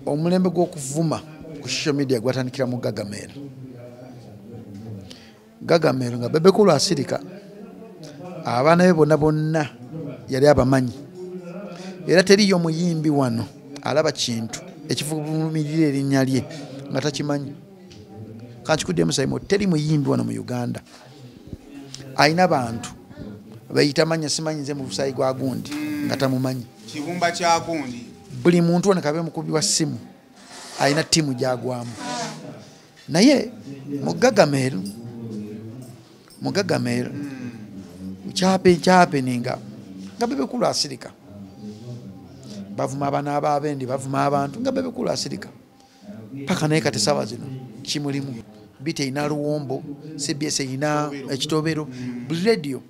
omulembe gw'okuvuma ku social media gwatandikira mu Gagamero. Gagamero nga Bebe Cool asirika abaana be bonna yali abamanyi era teriyo muyimbi wano alaba kintu ekivumirira erinnya lye nga takimanyi. Kankikudde Musaimo teri muyimbi wano mu Uganda ayina bantu bayita manya simanyi nze mu busayi gwa gundi nga tamumanyi kibumba kya gundi. Buli muntu wano kabe mukubi wa simu ayina timu gyagwamu naye mu Gagamero kyape ninga nga Bebe Cool asirika bavuma abaana ababendi bavuma abantu nga Bebe Cool asirika paka naye kati sawa zino kimulimu bite ina luwombo CBS ina ekitobero radio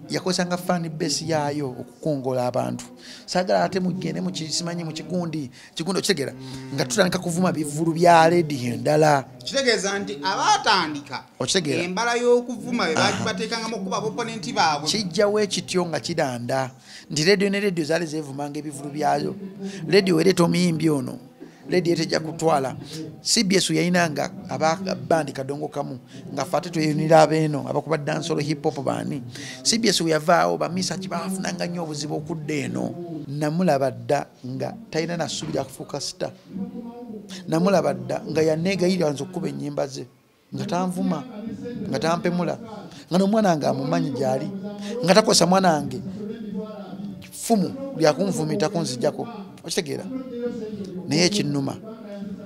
yakosanga fan base yayo okukongola abantu sagala ate mugende mu kisimanyi mu kigundi kitegera nga tutandika kuvuma bivulu bya radio ndala kitegeeza nti abatandika embala y'okuvuma be bateekanga mu kuba opponent baabwe kijjawo ekityo nga kidanda nti radio ne radio zali zevumanga ebivulu byayo radio ereeta omuyimbi ono radio etejja kutwala CBS yayinanga ababandi kadongo kamu nga fate tuyinira abeno abakuba dancehall hip hop bani CBS yavaawo bamisa kibafunanga nnyo obuzibu okudde eno namulabadda nga talina nasubira kufuuka star namulabadda nga yanegayira wanza okukuba ennyimba ze nga tanvuma nga tampemula nga n'omwana wange amumanyi gyali nga takosa mwana wange fumu lyakunvumita kunzijjako okitegeera naye ekinnuma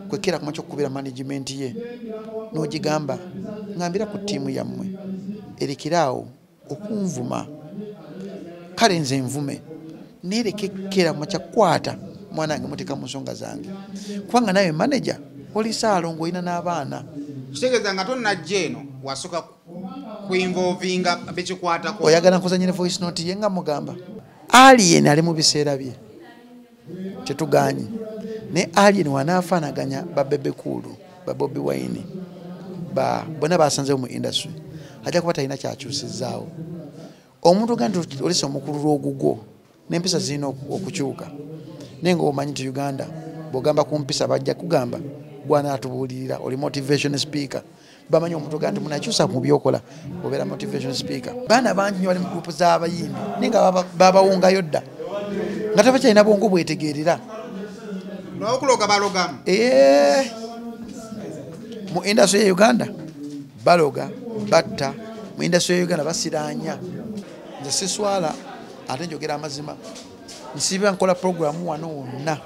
kwekera kuma kyokukubira management ye n'ogigamba ngambira ku ttiimu yammwe erekerawo okunvuma kale nze nvume nerekekera kuma kyakwata mwana wange muteeka mu nsonga zange kubanga nawe manager oli saalongo olina n'abaana kitegeeza nga tonnajja eno wasooka kuinvolvinga bekikwatako oyagala nkuzanyire voice note ye nga mugamba Alien ali mu biseera bye tetuganye ne Alien wanaafaanaganya ba Bebe Cool ba Bobi Wine bonna basanzewo mu industry ajja kuba talina kyakyusizaawo omuntu gandi olisa omukulu ogugwo n'empisa zirina okukyuka naye ng'omanyi nti Uganda bw'ogamba ku mpisa bajja kugamba bw'anaatubuulirira oli motivation speaker bamanyi omuntu gandi munakyusa mu byokola obeera motivation speaker baana bangi nnyo bali mu gurupu z'abayimbi naye nga babawungayo dda nga tabakyalina bwongo bwetegeerera n'okuloga balogamu mu industry ya Uganda baloga batta mu industry ya Uganda basiraanya nze siswala ate njogera amazima nsiba nkola programu wano wonna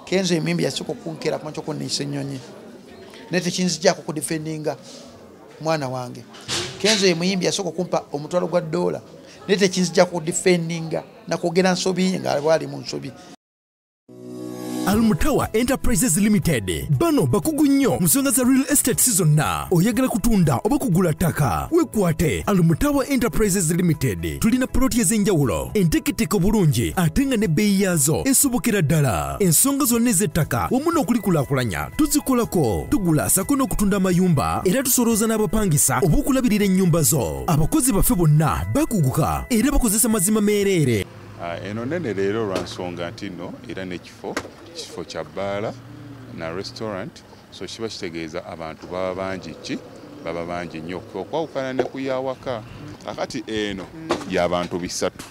Kenzo emimbi yasooka okunkera kuma kyoko neeyisa ennyonyi naye tekinzijjako kudifendinga mwana wange Kenzo ye muyimbi yasooka okumpa omutwalo gwa $1 naye tekinzijjako kudifendinga nakwogera nsobi nga bwali mu nsobi. Almutawa Enterprises Limited bano bakugu nnyo musonga za real estate season na oyagala kutunda oba kugula ttaka wekwate Almutawa Enterprises Limited tulina ploti ez'enjawulo enteketeko bulungi ate nga n'ebbeeyi yaazo esobokera ddala ensonga zonna ez'ettaka wamu n'okulikulaakulanya tuzikolako tugula sako n'okutunda amayumba era tusolooza n'abapangisa oba okulabirira ennyumba zo abakozi baffe bonna bakuguka era bakozesa mazima meereere. Eno nene leero lwa nsonga nti nno era n'ekifo kya bbaala na restaurant so kiba kitegeeza abantu baba bangi nnyo okwawukana ne kuyawaka akati eno y'abantu bisatu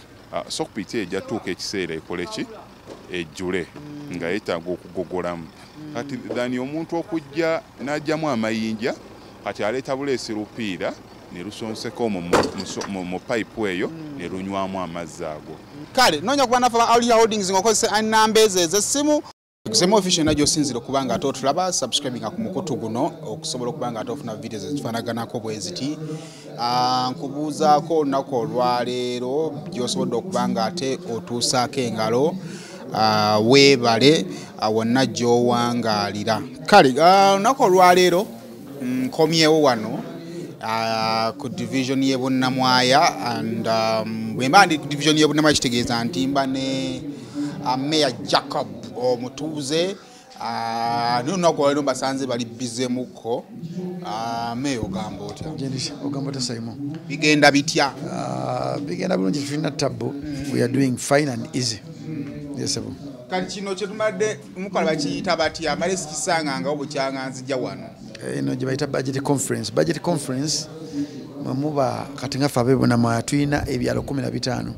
so kupita ejja tuuka ekiseera ekole ki ejjule nga yeetaaga okugogolamu kati dhani omuntu okujja n'ajjamu amayinja kati aleeta buleesi lupiira ne lusonseko mu pipe eyo ne lunywamu amazzi ago. Kale noonya kuba nafa ba Aulia Holdings ng'okozesa ennamba ezo ez'essimu kusema official najjo osinzira okuba nga ate otulaba subscribing ku mukutu guno okusobola okuba nga ate ofuna videos ezifaanaganako bwe ziti. Nkubuuzaako olunaku olwaleero gy'osobodde okuba nga ate otuusaako engalo weebale wonna gy'owangaalira. Kale olunaku olwaleero nkomyewo wano ku division ye Bunnamwaya and bwemba ndi division ye Bunnamwaya kitegeeza nti mba ne Mayor Jacob omutuuze n'olunaku olwaleero basanze bali bize muko Mayor ogamba otya? Ogamba otya Simon? Bigenda bitya? Bigenda bulungi tulina tabbo. We are doing fine and easy. Yes, sir. kati kino kyetumadde mukola bakiyita batya amale sikisanganga obukyanga nzija wano eno gye bayita budget conference mwemuba kati nga ffe abebonamwaya tulina ebyalo 15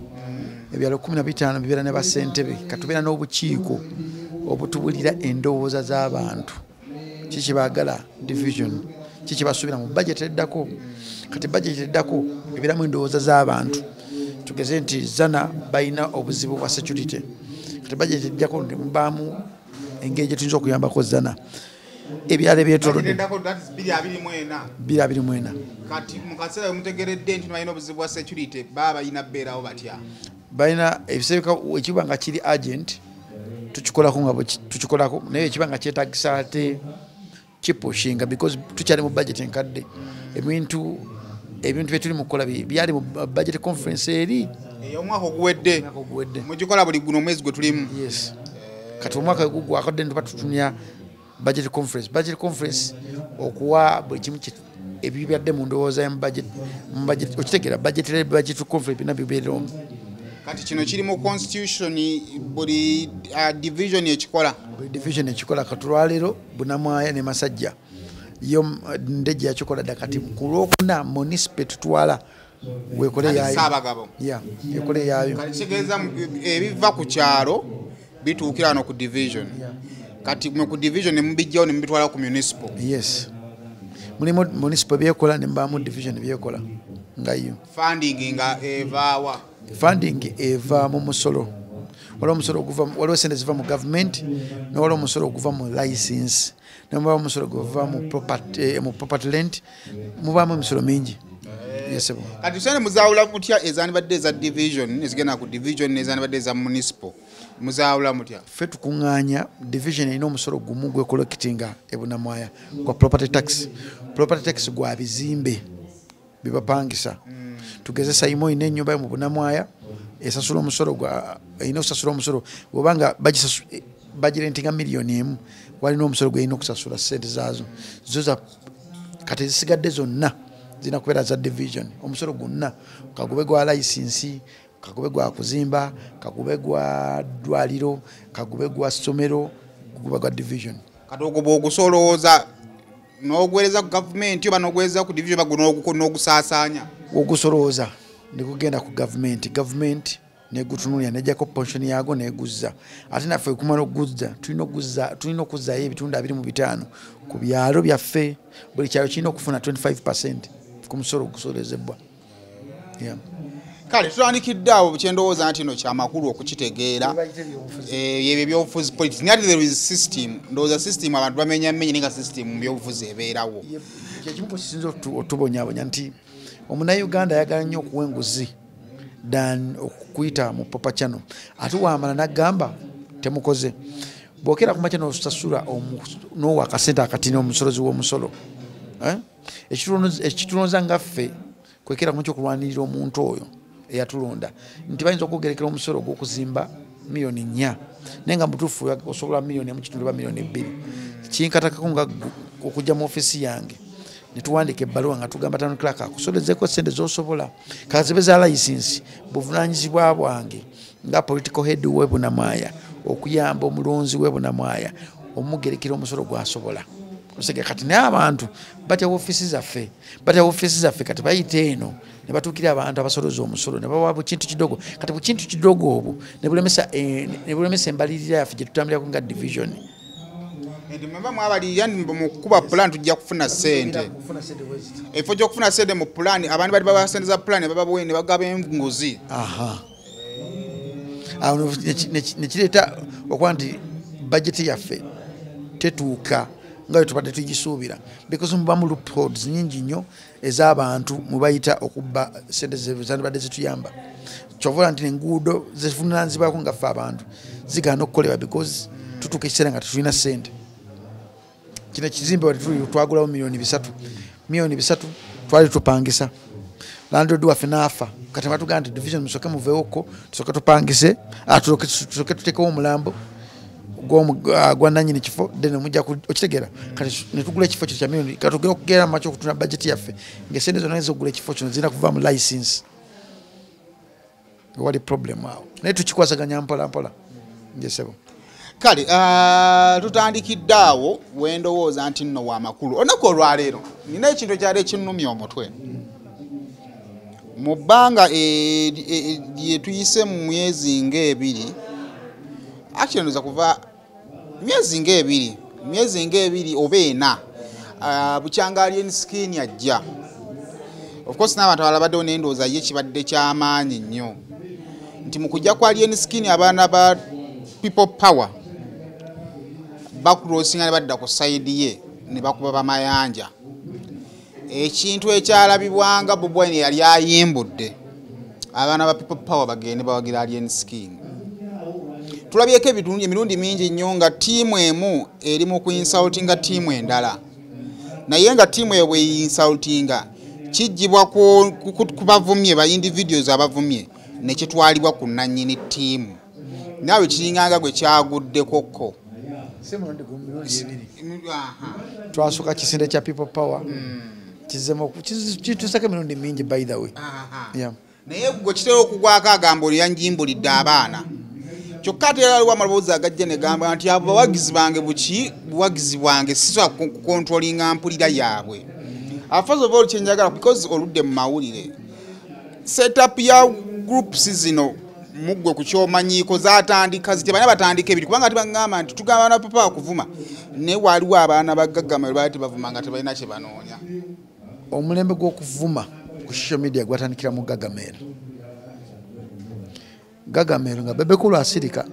ebyalo 15 bibeera ne basentebe katubeera n'obukiiko obutubulira endowooza z'abantu kiki baagala division kiki basuubira mu budget eddako kati budget eddako ebeeramu endowooza z'abantu tugeze nti zana balina obuzibu bwa security kati budget eddako mubaamu engeri gye tuyinza okuyambako zana ebyalo ebyetolodde 224 kati mu kaseera mutegeredde nti balina obuzibu bwa security baba balina beerawo batya balina ebisebeka ekiba nga kiri agent tukikolako naye ekiba nga kyetagisa ate kipushinga because tukyali mu budget enkadde ebintu byetuli mukukola byali mu budget conference eri omwaka oguwedde mugikola buli guno omwezi gwe tulimu yes kati omwaka gwakadde ntuba tutumya budget conference okuwa buli kimu ebibyadde mu ndowooza mu budget okitegeera budget conference bina bibeeramu kati kino kiri mu constitution buli division ekikola katulwalero bunamwaya ne masajja yo ndeje yakikola dakati kulokuna municipal tutwala wekole yayo ekole yayo kati kitegeeza ebiva ku kyalo bituukira no ku division kati ku division ne mubijjawo ne mubitwala ku municipal yes mulimu municipal byekola ne mbamu division byekola ngayo funding nga evaawa funding eva mu musolo waliwo omusolo guva waliwo sente ziva mu government waliwo omusolo guva mu license waliwo omusolo guva mu property rent mubaamu emisolo mingi yes kati tusane muzaawula mutya ezandibadde eza division ezigenda ku division n'ezandibadde eza municipal muzaawula mutya ffe tukuŋŋaanya division erina omusolo gumu gwekollectinga ebunamwaya gwa property tax gwa bizimbe bibapangisa tugezesa imo ine ennyumba mu bunamwaya esasula omusolo erina okusasula omusolo obanga bagirentinga miliyoni emu walina omusolo gweyina okusasula sente zaazo zoza kati zisigadde zonna zina kubeera za division omusolo gwonna kagube gwa license kagube gwa kuzimba kagube gwa ddwaliro kagube gwa ssomero guba gwa division kati ogwo bw'ogusolooza n'oguweereza ku gavumenti oba n'oguweereza ku division n'ogusaasaanya ogusolooza nekugenda ku gavumenti negutunulira nejjako pension yago neguzza ate naffe kumala okuguzza tulina okuzzaayo ebitundu 25 ku byalo byaffe buli kyalo kirina okufuna 25% ku musolo ogusolezebwa kale tutandikidde awo kyendowooza nti no kyamakulu okukitegeera ebyo ebyobufuzi politics ngati there is system ndowooza system abantu bamenya nga system mu byobufuzi ebeerawo kyekimu kukisinza otubonyabonya nti omunauganda ayagala nnyo okuwa enguzi dan okuyita mu papa channel ate wamala nagamba temukoze bwokera ku makya nosasula nowa akasente akatini omusolozi w'omusolo ekitulonza ngaffe kwekera ku kyokulwanirira omuntu oyo eyatulonda nti bayinza okugerekera omusolo gw'okuzimba miliyoni 4 naye nga mutuufu osobola miliyoni emu kitundu ba miliyoni 2 kinkatakako nga okujja mu ofisi yange netuwandika ebbaluwa nga tugamba Town Clerk akusolezeko sente zosobola kazibe za license buvunanyizibwa bwange nga political head w'ebunamwaya okuyamba omulonzi w'ebunamwaya omugerekera omusolo gwasobola osege kati n'abantu batya ofisi zaffe kati bayite eno ne batuukira abantu abasoloza omusolo ne bawa bukintu kidogo kati bukintu kidogo obwo ne bulemesa embalirira yaffe gye tutambulirako nga division Ndimamba mwabalirira mu kuba plan tujja kufuna sente. Efo kyo kufuna sente mu plan abantu bali baba sente za plan baba bwene bagaba enguzi. Awo nekireta okwanti budget yaffe tetuuka nga tubadde tugisuubira because muba mu loopholes nyingi nnyo ez'abantu mubayita okubba sente zandibadde zituyamba. Kyovola nti enguudo zifunanzibwako nga ffe abantu zigana okukolebwa because tutuuka ekiseera nga tetulina sente. Kino kizimbe twagulawo miliyoni 3 twali tupangisa landlord waffe n'afa kati batugamba nti division musoke muveewoko tusoke tupangise tusoke tutekewo omulambo gwa nannyini kifo then mujja okitegeera kati netugula ekifo kyo kya miliyoni kati tugenda okugera mu makyo okutuna budget yaffe ng'esente zonna ez'okugula ekifo kino zirina kuva mu license wali problem awo naye tukikwasaganya mpola mpola njesebo kale tutandikidde awo wendowooza nti nno w'amakulu olunaku olwaleero nina ekintu ekyali ekinnumya omutwe mu bbanga lye tuyise mu myezi ng'ebiri actually ndoza kuva myezi ng'ebiri oba ena bukyanga alien skin ajja of course n'abantu abalabaddewo n'endowooza ye kibadde ky'amaanyi nnyo nti mu kujja kwa alien skin abaana ba people power bakulosinga ne badda ku sayidi ye ne bakuba bamayanja ekintu ekyalabibwanga Bobi Wine yali ayimbudde abaana ba people power bagende bawagira alien skin tulabyeko emirundi mingi nnyo nga tiimu emu eri mu kuinsultinga tiimu endala naye nga tiimu eyo bweinsultinga kijjibwa ku bavumye ba individuals abavumye nekitwalibwa ku nannyini tiimu naawe kiringanga gwe kyaguddekokko twasooka kisinde kya people power kitusako emirundi mingi by the way naye gwe kitera okugwako agamba oli yanjimbulidde abaana kyokka ate era waliwo amaloboozi agajja ne gamba nti abo bawagizi bange buwagizi bwange sisobola kukontrolinga mpulira yaabwe first of all kyenjagala because oludde mu mawulire setup ya groups zino muggwe ku kyomanyiiko zatandika zitebanya batandika ebiri kubanga tebagamba nti tugamba na papa okuvuma ne waliwo abaana bagagama baali tebavuma nga tebalina kye banoonya omulembe gw'okuvuma ku social media gwatandikira mu Gagamero nga Bebekulu asirika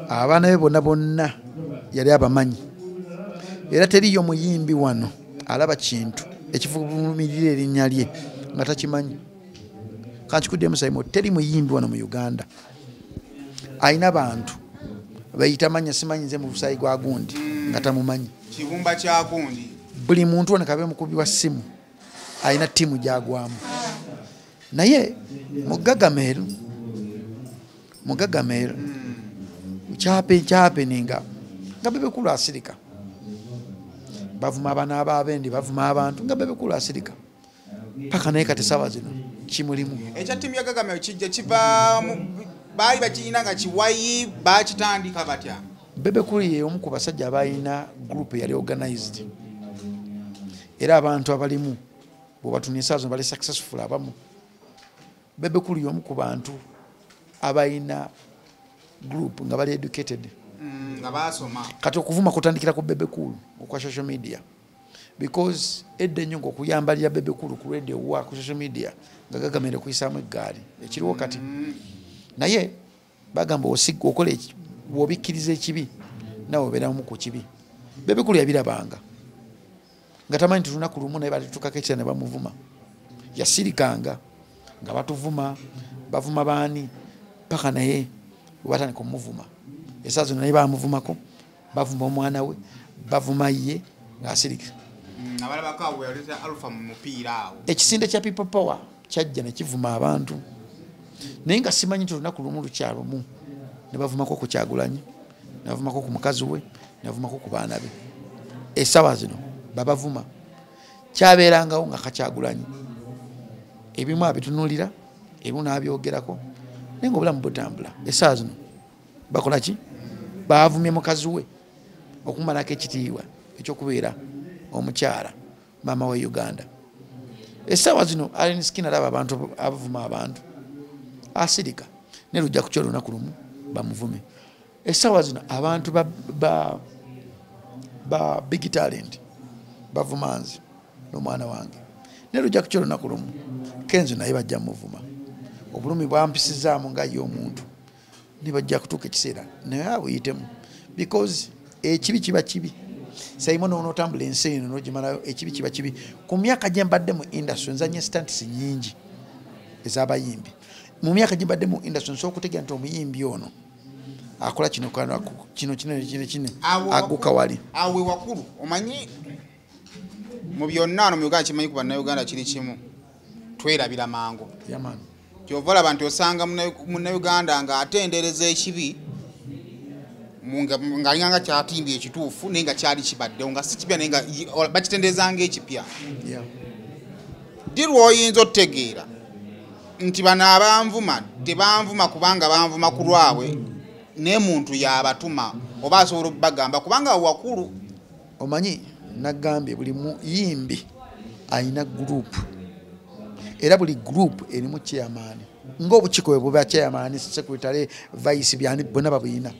abaana be bonna yali abamanyi era teriyo muyimbi wano alaba kintu ekivumirira erinnya lye nga takimanyi kankikuddemu Simon teri muyimbi wano mu Uganda ayina bantu bayita manya simanyi nze mu busayi gwa gundi nga tamumanyi kibumba kya gundi buli muntu wano kabe mukubi wa simu ayina timu gyagwamu naye mu Gagamero kyapeninga nga Bebekulu asirika bavuma abaana ababendi bavuma abantu nga Bebekulu asirika paka naye kati sawa zino kimulimu ekya timu ya Gagamero kijja kiva baali bakiyina nga kiwayi bakitandika batya Bebekulu ye omu ku basajja abayina group yali organized era abantu abalimu bwebatunisa zo bali successful abamu Bebekulu y'omu ku bantu abayina group nga bali educated nga basoma kati okuvuma kutandikira ku Bebekulu okwa social media because edde nnyo okuyambalira Bebekulu ku radio wa ku social media nga Gagamero kuyisaamu eggaali ekiriwo kati naye bagamba osigga okola wobikkiriza ekibi nawe obeeramu ku kibi Bebekulu yabirabanga nga tamanyi nti lunaku lumu naye balitukako ekira ne bamuvuma yasirikanga nga batuvuma bavuma baani paka naye watandika omuvuma esaawa zino naye bamuvumako bavuma omwana we bavuma ye ng'asirika ekisinde kya people power kyajja ne kivuma abantu naye nga simanyi nti olunaku lumu lukyalumu ne bavumako ku Kyagulanyi ne bavumako ku mukazi we ne bavumako ku baana be esaawa zino babavuma kyabeerangawo nga Kyagulanyi ebimu abitunuulira ebimu n'abyogerako naye nga obulamu butambula esaawa zino bakola ki baavumye mukazi we okumalako ekitiibwa ekyokubeera omukyala maama wa Uganda esaawa zino alien skin alaba abantu abavuma abantu asirika ne lujja ku kyo lunaku lumu bamuvume esaawa zino abantu ba big talent bavumanzi n'omwana wange ne lujja ku kyo lunaku lumu Kenzo naye bajja muvuma obulumi bwampisizaamu nga ye omuntu ne bajja kutuuka ekiseera naye abuyitemu because ekibi kiba kibi Simon onotambula ensi eno n'ogimalayo ekibi kiba kibi ku myaka gye mbadde mu industry nzanye stunts nyingi ez'abayimbi mu myaka gye mbadde mu industry nsobola okutegeera nti omuyimbi ono akola kino aguka wali awe wakulu omanyi mu byonna mu Uganda kimanyi ku bannayuganda kiri kimu twerabira mangu yamani kyovola abantu osanga munnayuganda nga atendereza ekibi ng'alinganga kyatimbye ekituufu naye nga kyali kibaddewo nga si kipya naye nga bakitenderezanga ekipya ddi lw'oyinza otutegeera nti bano abanvuma tebanvuma kubanga banvuma ku lwabwe ne muntu yabatuma oba asobola bagamba kubanga wakulu omanyi nagambye buli muyimbi ayina group era buli group erimu chairman ng'obukiiko bwe buba chairman secretary vice byani bonna babuyina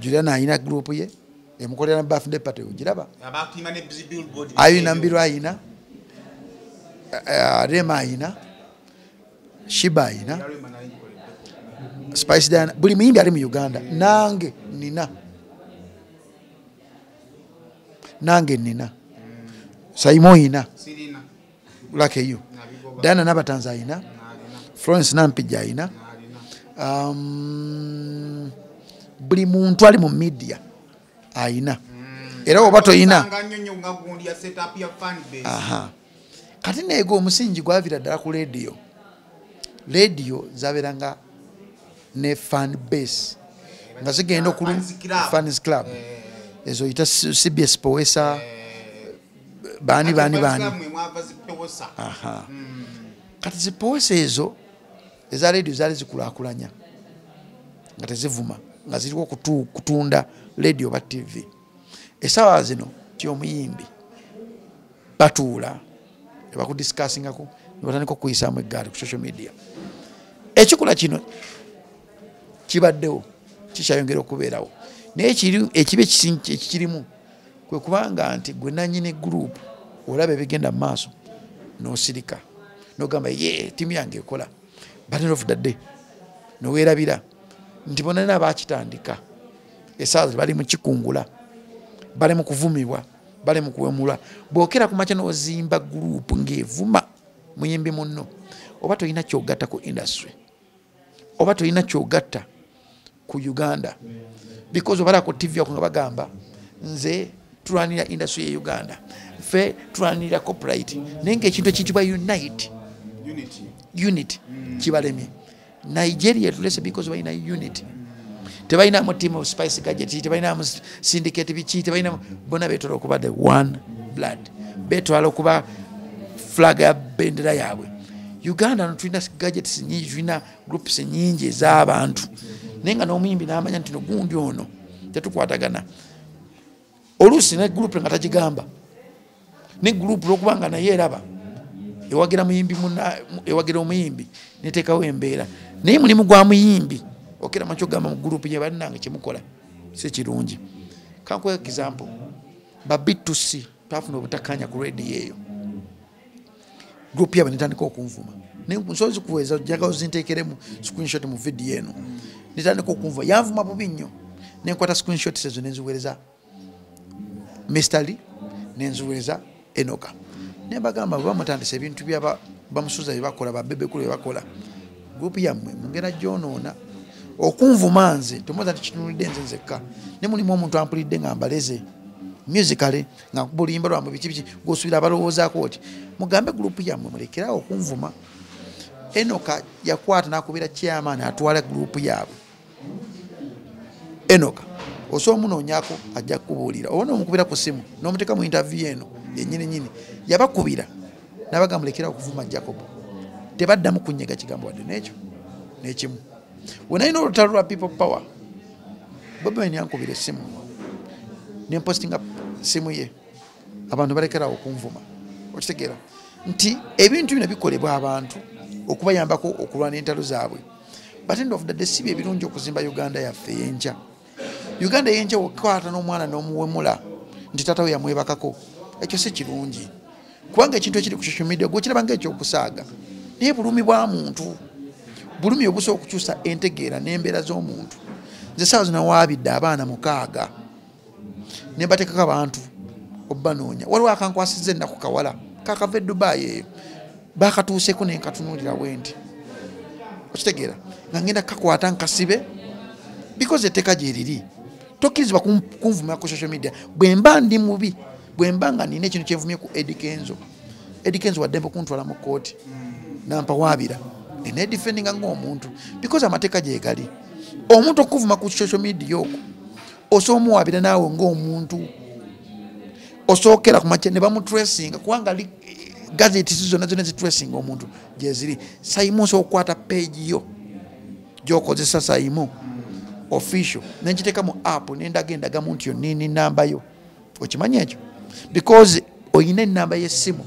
Juliana ayina group ye emukolera na birthday party ugiraba abatima ne busy billboard ayina mbiro ayina Rema ayina Shiba ayina Spice Diana buli muyimbi ali mu Uganda nange nina Saimo ina sirina like you Diana Nabatanza ina Florence Nampija ina buli muntu ali mu media aina era obato ina nganyonyo ngagundi ya setup ya fan base kati nego omusingi gwavira ddala ku radio zaberanga ne fan base nga zigenda fans club ezo ita CBS Powesa bani kati zipowesa ezo eza radio zali zikulakulanya nga tezivuma nga ziriko kutunda radio ba TV esawa zino kyomuyimbi batuula bakudiscussingako batandika okuyisaamu eggaali ku social media ekikola kino kibaddewo kikyayongera okubeerawo naye ekibi ekikirimu kwe kubanga nti gwe nannyini group olaba ebigenda mu maaso n'osirika n'ogamba ye tiimu yange ekola battle of the day n'oweerabira nti bonna nina bakitandika esaazi bali mu kikungula bali mu kuvumibwa bali mu kuwemulwa bwokera ku makya n'ozimba group ng'evuma muyimbi munno oba tolina kyogatta ku industry oba tolina kyogatta ku Uganda because obala ku TV yako nga bagamba nze tulwanira industry ya Uganda fe tulwanira copyright nenge ekintu ekiyitibwa unity kibalemi Nigeria tulese because balina unity tebalina mu team of Spice Gadget tebalina mu syndicate bichi tebalina bona betolo okuba the one blood betwala okuba flag ya bendera yaabwe Uganda ntulina gadgets nyingi tulina groups nyingi ez'abantu nenga n'omuyimbi n'amanya nti no gundi ono tetukwatagana oluusi ne group nga tagigamba ne group lwokubanga naye eraba ewagira muyimbi ewagira omuyimbi neteekawo embeera naye mulimu gwa muyimbi okera makyo gamba mu group ye balinange kyemukola si kirungi kankuwa example ba B2C twafuna obutakanya ku radio eyo group yabo nitandika okunvuma nsozi kuweza jagawo zinteekeremu screenshot mu video eno nitandika okunvuma yanvuma bubi nnyo nenkwata screenshot ezo nenziweereza Mr. Lee nenziweereza Enoka nebagamba bamutandisa ebintu byaba bamusuza byebakola babebekulu byebakola group yammwe mungera gyonoona okunvuma nze tomoza tikitunulidde nze nzekka ne mulimu omuntu ampulidde nga mbaleze musically nga kubulimba lwamu biki gosubira abalowoozaako oti mugambe group yammwe mulekerawo okunvuma Enoka yakwata nakubira chairman atwala group yaabwe Enoka osobola omunoonyako ajja kukubuulira oba n'omukubira ku simu n'omuteeka mu interview eno yennyini yabakubira n'abagamba mulekerawo okuvuma Jacob tebaddamu kunnyega kigambo wadde n'ekyo n'ekimu wenalina olutalo lwa people power Bobi Wine yankubira essimu nempostinga simu ye abantu balekerawo okunvuma okitegeera nti ebintu bino bikolebwa abantu okubayambako okulwana entalo zaabwe but end of the day si bye birungi okuzimba Uganda yaffe ey'enkya Uganda ey'enkya wokwata n'omwana n'omuwemula nti taata we yamwebakako ekyo si kirungi kubanga ekintu ekiri ku social media gwekirabanga ekyokusaaga naye bulumi bwa muntu bulumi obusobola okukyusa entegeera n'embeera z'omuntu nze saawa zino waabidde abaana 6 ne bateekako abantu obbanoonya waliwo akankwasizza ennaku kawala kakava e Dubai eyo bakatuuseeko nenkatunuulira bwenti okitegeera nga ngenda kakwata nkasibe because etteeka gyeriri tokkirizibwa kunvumira ku social media bwemba ndi mubi bwemba nga nina ekintu kyenvumye ku Eddie Kenzo waddembe okuntwala mu kooti nampa waabira nedefendinga ng'omuntu because amateeka gyegali omuntu okuvuma ku social media okwo osobola omuwaabira naawe ng'omuntu osookera ku makya ne bamutresinga kubanga gazeti zonna zitresinga omuntu gyeziri Saimo osobola okukwata page yo gy'okozesa Saimo official nenjiteka mu app nendaga muntu yo nini namba yo okimanya ekyo because oyina enamba y'essimu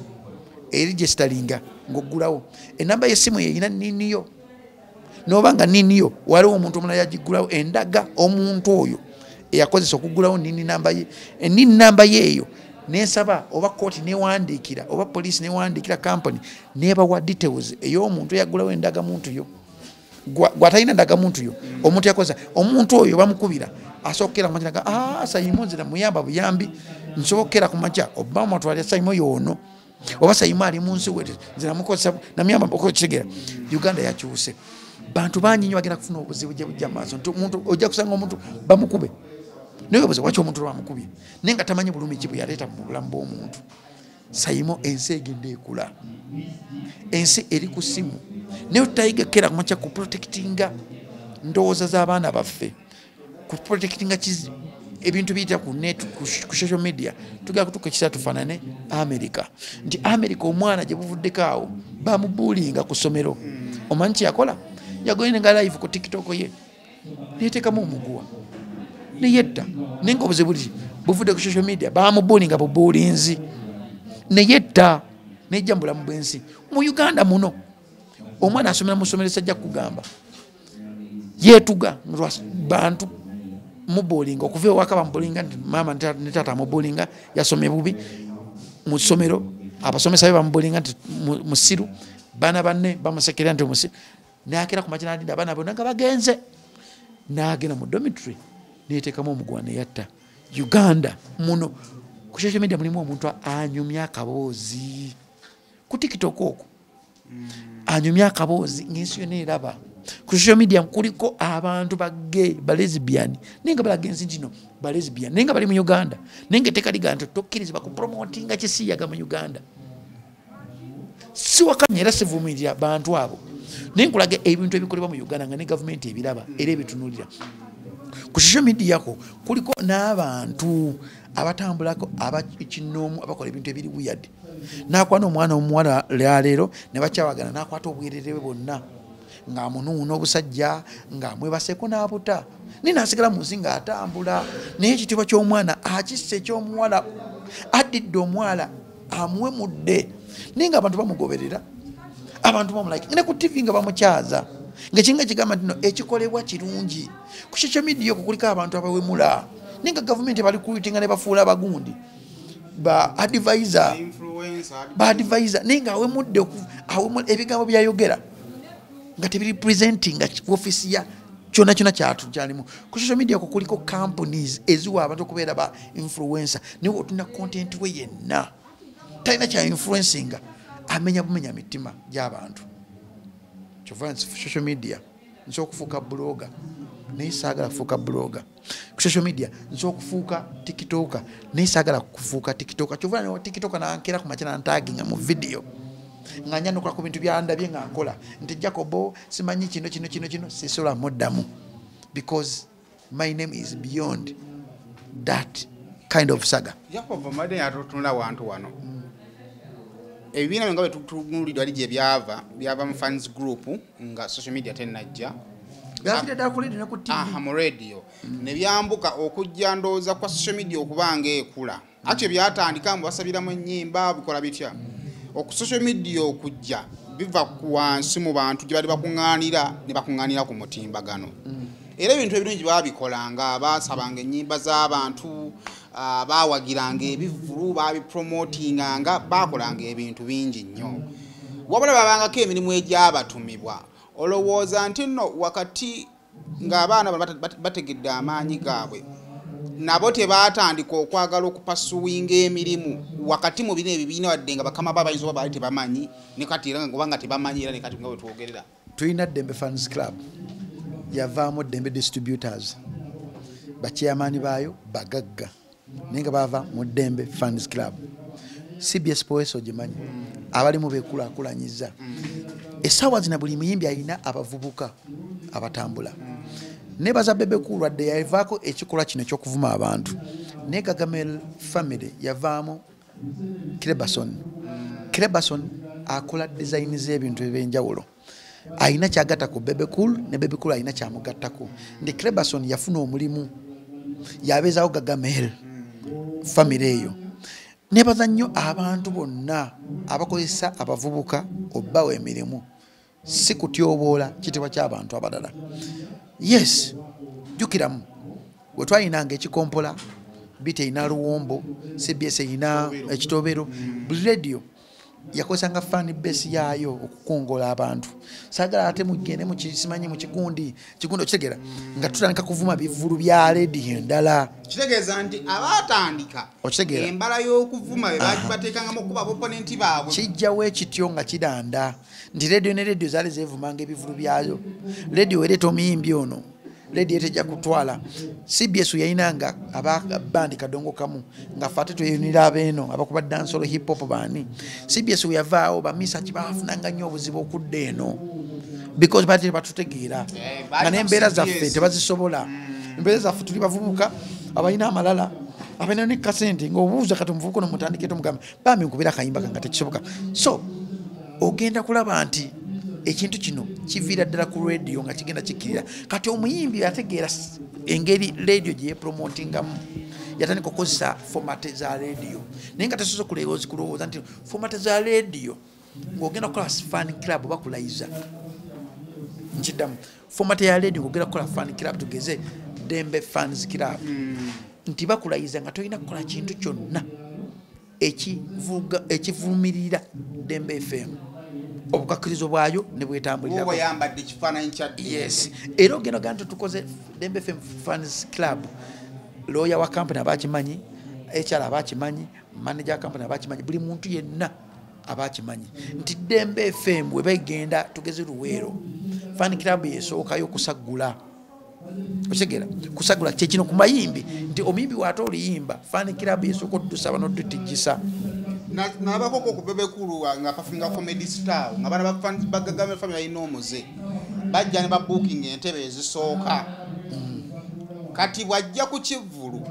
eregisteringa ng'oggulawo enamba y'essimu yeyina nini yo noba nga nini yo waliwo omuntu omulala yagiggulawo endaga omuntu oyo eyakozesa okuggulawo nini namba ye enini namba ye eyo nensaba oba kooti newandiikira oba poliisi newandiikira company nebawa details ey'omuntu eyaggulawo endaga muntu yo gwatalina ndaga muntu yo omuntu yakoza omuntu oyo bamukubira asookera ku makya Saimo nzira muyamba buyambi nsookera ku makya obama twali Saimo yono oba Saimo ali mu nsi wete nzira mukozesa namuyamba okukitegeera Uganda yakyuse bantu bangi nnyo bagenda kufuna obuzibu gye bujja maaso omuntu ojja kusanga omuntu bamukube naye obuze waki omuntu bamukubye naye nga tamanyi bulumi ki bwe yaleeta mu bulamu bw'omuntu Saimo ensi egenda ekula ensi eri ku simu naye tutayigekera kumakya ku protectinga ndowooza z'abaana baffe ku protectinga ebintu biyita ku social media tugenda kutuuka ekisa tufaanane America nti America omwana gye buvuddeko awo bamubuulinga ku ssomero omanyi kyeyakola yagoyenga live ku TikTok ye neyeteekamu omuguwa neyetta naye nga obuzibu buvudde ku social media bamubuulinga bubuulinzi neyetta nejja mu bulamu bw'ensi mu Uganda muno omwana asomera mu ssomero sajja kugamba yeetuga bantu mubuulinga okuva ewaka bamubuulinga nti maama ne taata mubuulinga yasomye bubi mu ssomero abasomesa be bamubuulinga nti musiru baana banne bamusekerera nti musiru nakera ku makya nadinda abaana bonna nga bagenze nagenda mu dormitory neyeteekamu omuguwa neyatta Uganda muno ku social media mulimu omuntu anyumya akaboozi ku TikTok okwo anyumya akaboozi ng'ensi yonna eraba ku social media kuliko abantu bagge balesbian naye nga balaga ensi nti no balesbian naye nga bali mu Uganda naye nga etteeka liga nti tokkirizibwa kupromotinga kisiyaga mu Uganda si wakanya era sivumirira bantu abo naye nkulaga ebintu ebikolebwa mu Uganda nga ne gavumenti ebiraba era ebitunuulira ku social media ko kuliko n'abantu abatambulako abakinoomu abakola ebintu ebiri weird nakwana omwana omuwala leero ne bakyawagana nakwata obwererewe bonna ng'amunuuna obusajja ng'amwebaseko n'abuta naye nasigala mu nsi ng'atambula naye ekitiibwa ky'omwana akisse ekyomuwala addidde omuwala amuwemudde naye ng'abantu bamugoberera abantu bamulike ne ku TV nga bamukyaza ngakinga kigamba nti no ekikolebwa kirungi ku social media okwo kuliko abantu abawemula naye nga gavumenti bali kuyitinga ne bafuula abagundi ba advisor naye nga awemudde ebigambo byayogera nga tebiri presenting nga office ya kyonna kyatu kyalimu ku social media okwo kuliko companies eziwa abantu okubeera ba influencer naye otuna content we yenna talina kya influencinga amenya bumenya mitima gy'abantu kyova social media nsobola okufuuka blogger naye saagala kufuuka blogger ku social media nsobola okufuuka tiktoker naye saagala kufuuka tiktoker kyova ne tiktoker nankera ku makya nantaginga mu video nga njja nokola ku bintu byandabye nga nkola nti Jacobo simanyi kino sisobola muddamu because my name is beyond that kind of saga. Jacobo madde yatutunula wantu wano ebibiina nga betutunulidde wali gye byava mu fans group nga social media tenajja mu radio ne byambuka okujja ndowooza kwa social media okubanga ekula ate byatandika mu basabiramu ennyimba bikola bitya oku social media okujja biva ku wansi mu bantu gye bali bakuŋŋaanira ne bakuŋŋaanira ku mutimbagano era ebintu ebirungi baabikolanga baasabanga ennyimba z'abantu baawagiranga ebivulu baabipromotinganga baakolanga ebintu bingi nnyo wabula babangako emirimu egyabatumibwa olowooza nti nno wakati ng'abaana bategedde amaanyi gaabwe nabo tebaatandika okwagala okupasuwinga emirimu wakati mu bino ebibiina wadde nga bakama babayinza oba baali tebamanyi ne kati era obanga tebamanyi era ne kati nga bwe twogerera tulina Dembe Fans Club yavaamu Dembe Distributors bakyamaani baayo bagagga naye nga bava mu Dembe Fans Club CBS Poeso gimanyi abalimu bekulaakulanyiza essaawa zina buli muyimbi alina abavubuka abatambula nebaza Bebe Cool wadde yavaako ekikolwa kino ekyokuvuma abantu ne Gagamel family yavaamu Klebason akola design z'ebintu ebyenjawulo aina kyagattako Bebe Cool ne Bebe Cool aina kyamugattako ndi Crebason yafuna omulimu yabeezaawo Gagamel famire eyo nebaza nnyo abantu bonna abakozesa abavubuka obbawo emirimu si kutyoboola kitibwa ky'abantu abalala yes jukiramu bwe twalinanga ekikompola bite ina luwombo CBS ina ekitobero buli radio yakozesanga fan base yayo okukongola abantu sagala ate mugende mu kisimanyi mu kikundi okitegera nga tutandika kuvuma bivulu bya radio endala kitegeeza nti abatandika embala y'okuvuma be bateekanga mu kuba opponent baabwe kijjawo ekityo nga kidanda nti radio ne radio zaali zeevumanga ebivulu byayo radio ereeta omuyimbi ono radio etejja kutwala CBS yayinanga ababandi kadongo kamu nga fate tuyinira abeeno abakuba dancehall hip hop bani CBS yavaawo bamisa kibafunanga nnyo obuzibu okudda eno because bati batutegeera nga n'embeera zaffe tebazisobola embeera zaffe tuli bavubuka abalina amalala abalina ne kasente ng'obuuza kati omuvubuka ono mutandike tomugamba bambi nkubira akayimba kanga tekisoboka so ogenda kulaba nti ekintu kino kiviira ddala ku radio nga kigenda kikirira kati omuyimbi yategeera engeri radio gye yepromotingamu yatandika okukozesa format za radio naye nga tasobola kulowooza nti format za radio ng'ogenda kukola fan club bakulayiza nkiddamu format ya radio ng'ogenda kukola fan club tugeze Dembe Fans Club nti bakulayiza nga tolina kukola kintu kyonna ekivumirira Dembe FM obukakirizo bwayo ne bwetambulira bwo yambadde kifaananyi kya yes era ogenda gantu tukoze Dembe FM Fans Club lawyer wa company abakimanyi HR abakimanyi manager company abakimanyi buli muntu yenna abakimanyi nti Dembe FM we bagenda tugeze Luweero fan club yesookayo kusagula oshegera kusagula kyekino ku mayimbi nti omuyimbi wato oliyimba fan club yesooka oddusaba n'oddutijisa nabakoko ku Bebe Cool nga performing comedy star nga bana Gagamel family ayina omuze bajja ne babooking entebe ezisooka kati bwajja ku Kivulu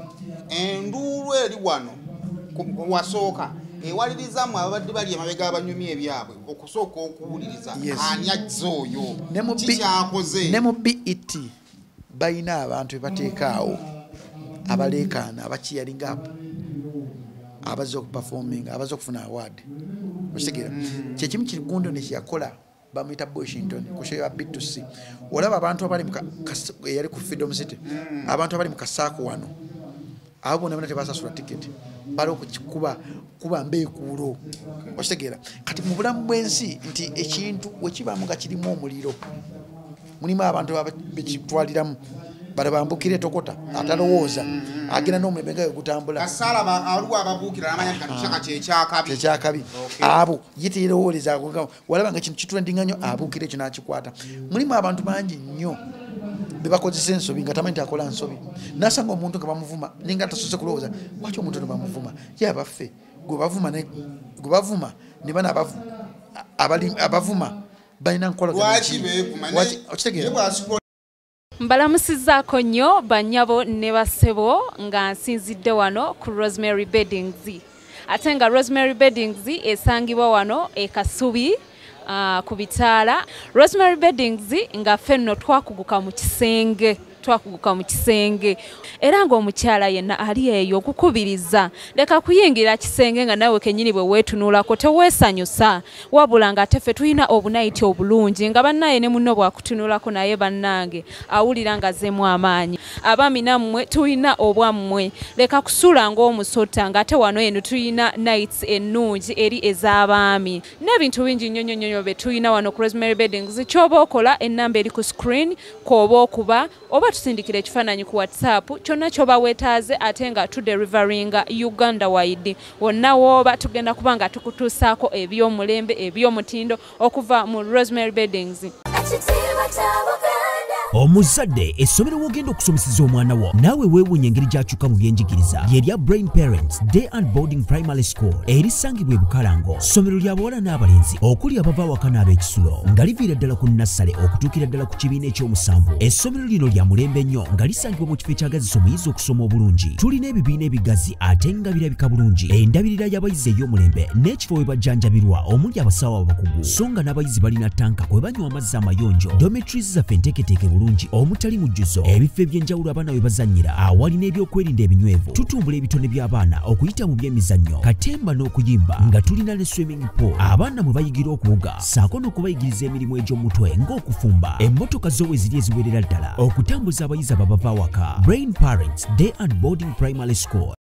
enduulu eri wano wasooka ewalirizamu ababadde bali emabega abanyumi ebyabwe okusooka okuwuliriza ani azza oyo kikyakoze ne mu BET bayina abantu bebateekaawo abaleekaana abakiyalinga abazo performing abazo kufuna award oshegera kyekimu kigundo ne kyakola bamuyita Washington kushoya B2C olaba abantu abali yali ku Freedom City abantu abali mu Kasako wano abo nabona tebasasula ticket bali okukikuba kuba mbeekuulo oshegera kati mu bulamu bwensi nti ekintu wekibamu nga kirimu omuliro mulimu abantu abakitwaliramu barabambukire tokota atalowooza agenda n'omulembe nga gutambula kasala aluwa ababuukira namanya kati kyaka kyekabi abo yitirowooleza walaba nga kintu kitwendinga nnyo abuukire ekyo n'akikwata mulimu abantu bangi nnyo bebakozesa ensobi nga tamanyi akola nsobi nasanga omuntu nga bamuvuma ninga tasoose kulowooza lwaki omuntu no bamuvuma ye abaffe gwe bavuma ne bana abavuma balina nkolaokitegeera mbalamusizaako nnyo bannyabo ne basebo nga nsinzidde wano ku Rosemary Beddings ate nga Rosemary Beddings esangibwa wano e Kasubi ku Bitaala Rosemary Beddings nga ffenno twakuguka mu kisenge era ng'omukyala yenna ali eyo okukubiriza leka kuyingira kisenge nga nawe kennyini bwe weetunuulako teweesanyusa wabula nga ate ffe tulina obunayiti obulungi nga bannaye ne munno bwakutunuulako naye bannange awulira nga azeemu amaanyi abaami nammwe tulina obwammwe leka kusula ng'omusota ng'ate wano eno tulina nights ennungi eri ez'abaami n'ebintu bingi nnyo bye tulina wano ku Rosemary Beddings ky'oba okola ennamba eri ku screen kw'oba okuba oba tusindikira ekifaananyi ku WhatsApp kyonna ky'oba weetaaze ate nga tuderivaringa Uganda wide wonna w'oba tugenda kuba nga tukutuusaako eby'omulembe eby'omutindo okuva mu Rosemary Beddings. omuzadde essomero wogenda okusomeseza omwana wo naawe weewuunya engeri gy'akyuka mu byenjigiriza lyerya Brain Parents Day and Boarding Primary School erisangibwa e Bukalango. Ssomero lya bawala n'abalenzi okuli abava awaka n'ab'ekisulo nga liviira ddala ku nassale okutuukira ddala ku kibiina ekyomusanvu. Essomero lino lya mulembe nnyo nga lisangibwa mu kifo ekyagazisa omuyizi okusoma obulungi. Tulina ebibiina ebigazi ate nga birabika bulungi, endabirira y'abayizi ey'omulembe n'ekifo we bajjanjabirwa omuli abasawo abakugu, so nga n'abayizi balina tanka kwe banywa amazzi amayonjo. Dormitories zaffe nteeketeeke bulungi omutali mujjuzo, ebifo eby'enjawulo abaana we bazannyira awali n'ebyokwerinda ebinywevu. Tutumbula ebitone by'abaana okuyita mu by'emizannyo, katemba n'okuyimba, nga tulina ne swimming pool abaana mwe bayigira okuwuga ssaako n'okubayigiriza emirimu egy'omutwe ng'okufumba. Emmotoka zo we ziri eziwerera ddala okutambuza abayizi ababava awaka. Brain Parents Day and Boarding Primary School.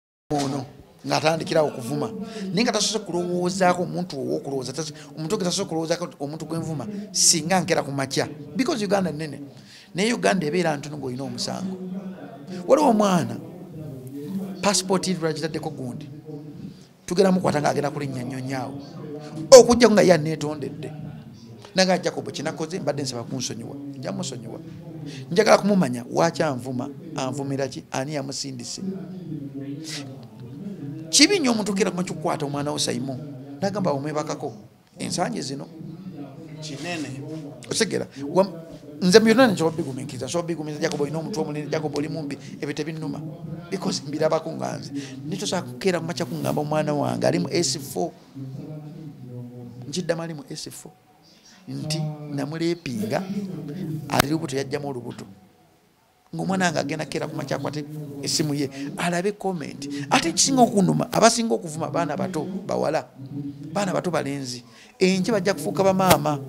Ng'atandikira okuvuma naye nga tasoose kulowoozaako omuntu ow'okulowooza omuntu tasoose kulowoozaako omuntu gwenvuma singa nkera ku makya because Uganda nnene naye Uganda ebeera ntono ng'olina omusango. Waliwo omwana passport ye lwagitaddeko gundi tugenda mukwata ng'agenda kulinnya nnyonyaawo okujja nga ye aneetondedde nanga Jacob kinakoze mbadde nsaba kunsonyiwa nja musonyiwa njagala kumumanya waaki anvuma anvumira ki ani yamusindise kibi nnyo omuntu kera kumakyukwata omwana wo Simon nagamba omwebakako ensangi zino kinene osegera nze byonna nsobola bigumiikiriza nsobola bigumiikiriza Jacob olina omuntu omulini Jacob oli mumbi ebyo tebinnuma because mbirabako nga nze nitosobola kukeera kumakya kuŋŋamba omwana wange ali mu S4 nkiddamu ali mu S4 nti namuleepinga ali lubuto yajjamu olubuto ng'omwana wange agenda keera kumakya akwate essimu ye alabe comment. Ate ekisinga okunduma abasinga okuvuma baana bato bawala baana bato balenzi enje bajja kufuuka bamaama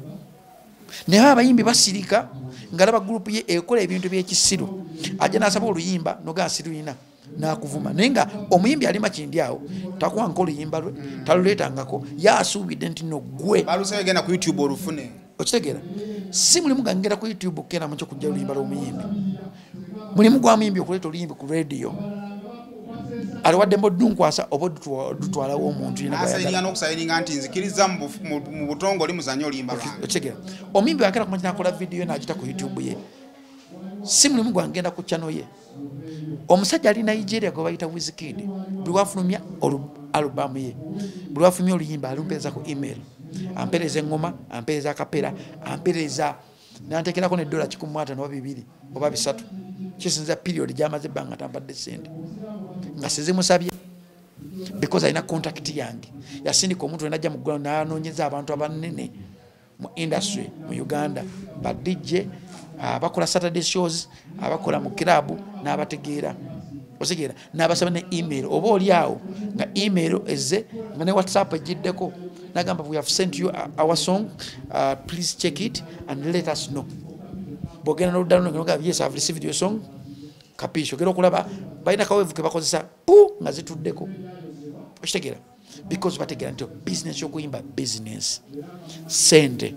naye abayimbi basirika ng'alaba gurupu ye ekola ebintu by'ekisiru ajja n'asaba oluyimba nogaa siruyina n'akuvuma naye nga omuyimbi ali makindi awo takuwanka oluyimba lwe taluleetangako yaasuubidde nti no gwe balusaba genda ku YouTube olufune okitegeera si mulimu gangera ku YouTube okukera mu kyokujja oluyimba lw'omuyimbi mulimu gwa muyimbi okuleeta oluyimbi ku radio aliwadde mbodunkwasa oba dutwalawo omuntu n'okusayininga nti nzikiriza mu butongo oli muzanyo oluyimba lwange okitegeera omuyimbi wakera kumanya nakola video n'agita ku YouTube ye si mulimu gwangenda ku channel ye omusajja ali Nigeria gwe bayita Wizkid buli wafulumya alubamu ye buli wafulumya oluyimba alumpeereza ku email ampeereza engoma ampeereza akapera ampeereza nantekerako $1 150 oba 2 oba 3 kisinza period gyamaze ebbanga tampadde sente nga sizimusabye because alina contact yange yasindika omuntu wenajja mu ggwanga n'anoonyeza abantu abanene mu industry mu Uganda ba DJ abakola Saturday shows abakola mu club n'abategeera osegeera n'abasaba ne email oba oli awo nga email eze nga ne WhatsApp ejiddeko nagamba we have sent you our song please check it and let us know bogenda no download nga yes I have received your song kapisho gero kulaba baina kawevu ke bakozesa nga zituddeko okitegera because bategera nti business yokuyimba business sente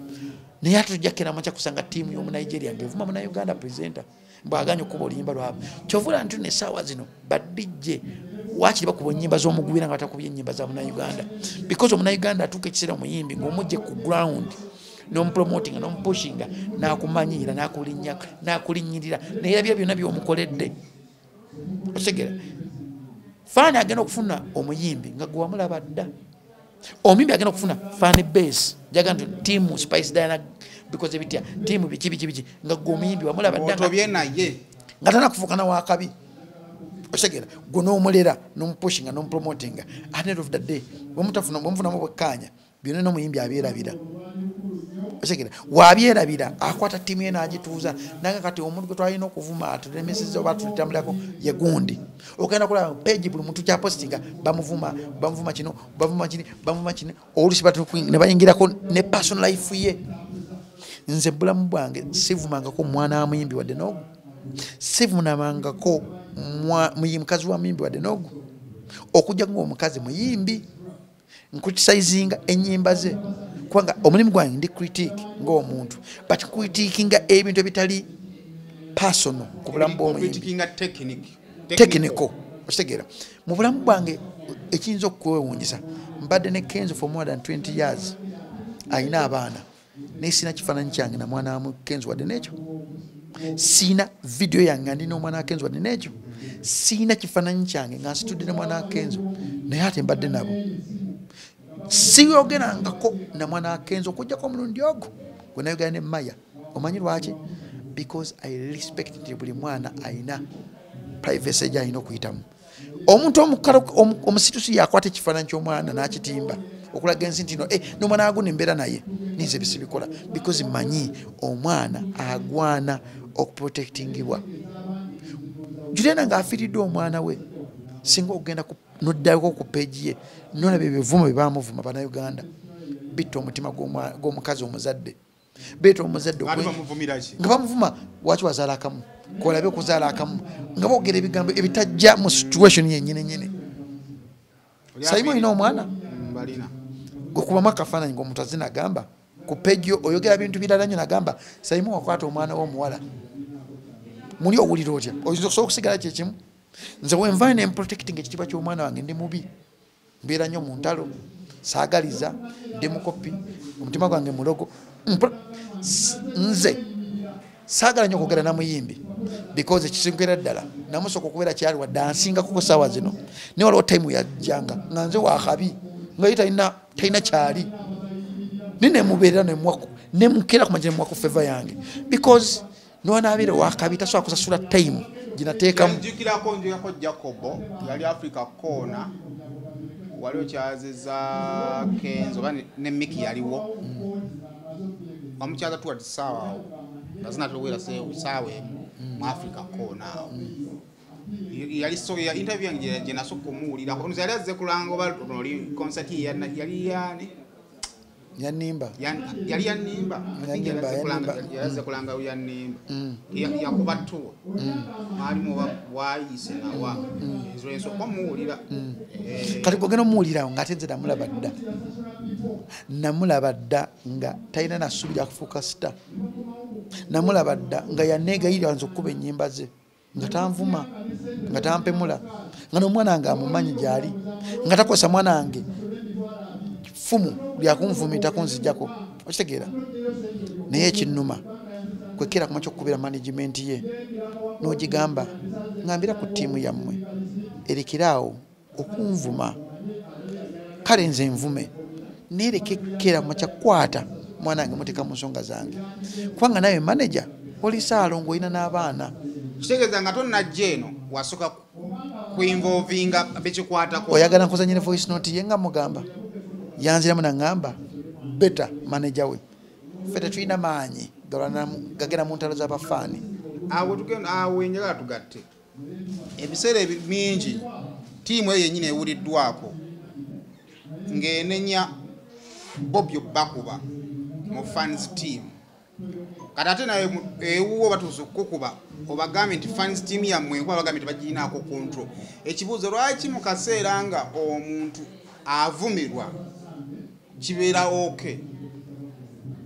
naye atujja kera macha kusanga timu y'omu Nigeria ngevuma mu Uganda presenter mbaganye kuba oluyimba lwabo kyovula nti ne sawa zino badijje wakiri bakuba ennyimba z'omugwira nga batakubye ennyimba za mu Uganda because omu Uganda atuuka ekiseera omuyimbi ng'omujje ku ground n'omupromotinga n'omupushinga n'akumanyiira n'akulinnyirira n'erabira byonna by'omukoledde otegera faani agenda okufuna omuyimbi nga gwe wamulaba dda omuyimbi agenda okufuna faani base jaga nti tiimu Spice Diana because ebitya tiimu biki nga gwe omuyimbi wamulaba dda otobye naye nga tanakufuuka na wakabi otegera gwe n'omulera n'omupushinga n'omupromotinga at the end of the day bwemufunamu bwekkanya byonna n'omuyimbi abyerabira otegera wabyerabira akwata tiimu ye n'agituuza nanga kati omuntu gwe twalina okuvuma atulemeseza oba tutambulako ye gundi ogenda kulaba page buli muntu kyapostinga bamuvuma kino bamuvuma kino olusi ne bayingirako ne personal life ye nze bulamu bwange sivumangako mwana wa muyimbi wadde n'ogu sivunamangako mukazi wa muyimbi wadde n'ogu okujja ng'omukazi muyimbi nkritisizinga ennyimba ze kubanga omulimu gwange ndi critique ng'omuntu but critiquinga ebintu ebitali personal ku bulamu bw'omuyimbi technical okitegeera mu bulamu bwange ekiyinza okukwewuunyisa mbadde ne Kenzo for more than 20 years ayina abaana naye sina kifaananyi kyange na mwana wa Kenzo wadde n'ekyo Sina video yange ndina omwana akenzo wadde nekyo. Sina kifaananyi kyange nga nsitudde ne mwana akenzo naye ate mbadde nabo. Siyogerangako na mwana akenzo okujjako omulundi ogwo gwe nayogera ne Maya. Omanyi lwaki? Because I respect nti buli mwana ayina privacy gy'alina okuyitamu. Omuntu omusitusi yakwata ekifaananyi ky'omwana n'akitimba okulaga ensi nti n'omwana aguno embeera naye ninze bisibikola because manyi omwana agwana okuprotectingibwa. Juliana ng'afiiridde omwana we singa ogenda noddako ku peegi ye nolaba ebivumo bye bamuvuma Bannayuganda bitta omutima gw'omukazi omuzadde. Beeta omuzadde nga bamuvuma waki wazaala akamu kolabe okuzaala akamu nga boogera ebigambo ebitajja mu situation yennyini. Sayimu olina omwana gwekubamu akafaananyi ng'omuntu azze nagamba ku peegi oyogera bintu birala nnyo nagamba Sayimu wakwata omwana w'omuwala muli owulira otya oyinza okusobola okusigala kyekimu. Nze wenvayo ne protecting ekitiibwa ky'omwana wange ndi mubi mbeera nnyo mu ntalo saagaliza ndi mukopi omutima gwange mulogo. Nze saagala nnyo okwogera namuyimbi because ekisingera ddala namusooka okubeera kyali wadde ansingako ku ssaawa zino naye waliwo time yajjanga nga nze wakabi nga ye talina kyali ninemubeerera nemukera kumanya nemwaku feva yange because nonaabeere wakabi tasobola kusasula time ginateekamu. Njukirako Jacobo yali Africa Corner waliwo kyaziza Kenzo ne Mickey yaliwo bamukyaza tuwa tisaawa awo lazina tuwera saawa mu Africa Corner yali so ya interview yange je nasoko muwulira ko yali azze kulanga oba oli concert yali yani yanimba yali yanimba yali azze kulanga yanimba yakubatu ali mu wayise na wa izwenso ko muwulira kati gogena muwulira ngatenze namulaba dda nga talina nasubi lya kufuuka sita. Namulaba dda nga yanneegayirira nze okkuba ennyimba ze nga tanvuma nga tampemula nga n'omwana wange amumanyi gy'ali nga takozesa mwana wange ffumu lyakunvumiitako nzijjako okitegeera. Naye ekinnuma kwekera kuma kyokukubira management ye n'ogigamba ngambira ku ttiimu yammwe erekeraawo okunvuma kale nze nvume nerekekera makyakwata mwana wange muteeka mu nsonga zange kubanga nawe manager oli saalongo olina n'abaana. Kitegeeza nga tonnajja eno wasooka kuinvolvinga bekikwatako oyagala nkuzanyire voice note ye nga mugamba yanziramu naŋŋamba beta manager we ffe tetulina maanyi gagenda mu ntalo z'abafaani. Awo enjagala tugatte ebiseera mingi ttiimu eyo yennyini ewuliddwako ng'enenya Bobby Bakuba mu fans team kati ate naye ewuwo batuusa okukuba obagambe nti fans team yammwe kuba bagambe nti bagirinaako control. Ekibuuzo lwaki mu kaseera nga omuntu avumirwa kibeera okay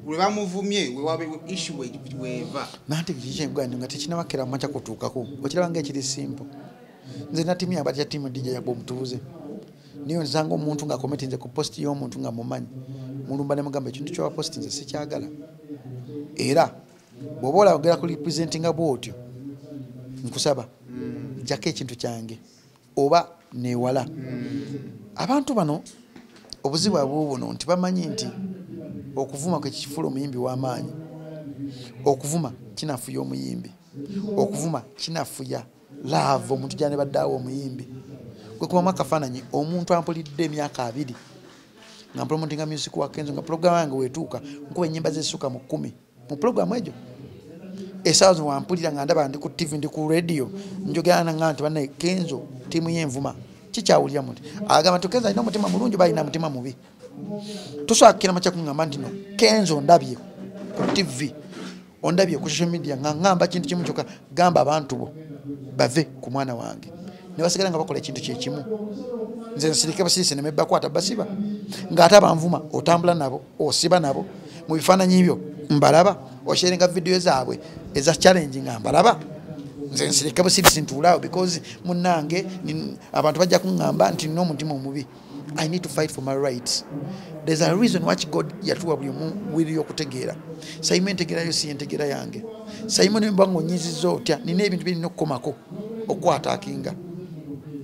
lwe bamuvumye wewabe issue weeva nante kikyengwani nga tekinawakera macha kutuukako okiraba nga ekiri simple. Nze na timu yabati ya timu DJ yagwa omutuuze niyo nzanga omuntu nga commentinze ku post y'omuntu nga mumanyi mulumba ne mugamba ekintu ky'owa post nze sikyagala era bw'oba olagera ku representinga bw'otyo nkusaba jjako ekintu kyange oba neewala. Abantu bano obuzibu abuubuno nti bamanyi nti okuvuma kwe kifuula omuyimbi w'amaanyi. Okuvuma kinafuya omuyimbi, okuvuma kinafuya love omuntu gyane baddaawo omuyimbi. Gwe kubamu akafaananyi omuntu ampulidde emyaka 2 nga promotinga music wa Kenzo nga program yange wetuuka nkuba ennyimba zessuka mu 10 mu program egyo esaawa wampulira nga ndaba ndi ku TV ndi ku radio njogera nga nti banne Kenzo tiimu y'envuma kikyawulira muti agamba nti Kenzo alina omutima mulungi oba alina mutima mubi. Tosobola kukira makya kuŋŋamba nti no Kenzo ndabye ku TV ondabye ku social media nga ŋŋamba kintu kimu kyokka gamba abantu bo bave ku mwana wange ne basigala nga bakola ekintu kyekimu. Nze nsirike basirise ne mebbakwata basiba ng'ate abanvuma otambula nabo osiba nabo mu bifaananyi byo mbalaba osherenga video zaabwe eza challenge nga mbalaba. Nze nsirike busirisi ntuulaawo because munnange abantu bajja kuŋŋamba nti nina omutima omubi I need to fight for my rights. There's a reason why God yatuwa buli wili yokutegeera. Saimo entegeera yo si entegeera yange. Saimo ne mbango nyizizo otya nina ebintu biri nokukomako okwataakinga.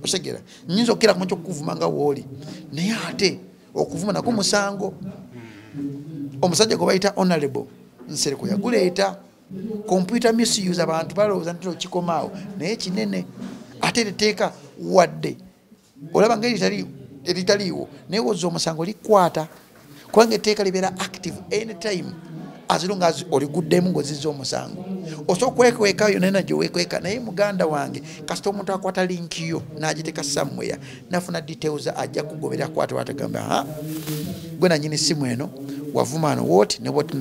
Osegeera. Nyinza okira ku mukyo kuvumanga woli. Naye ate okuvuma nako musango. Omusajja gwe bayita honorable Nsereko yaguleeta computer misuse abantu balowooza nti kikomaawo naye kinene ate teteeka wadde olaba ngeri eritaliiwo naye wozza omusango likwata kubanga etteeka libeera active anytime as long as oliguddemu ng'ozizza omusango osobola okwekwekayo naye nagyo weekweka naye muganda wange kasita omuntu akwata linki yo n'agiteeka somewhere nafuna details ajja kugobera kwata watagamba gwe nanyini simu eno wavuma ano woti ne woti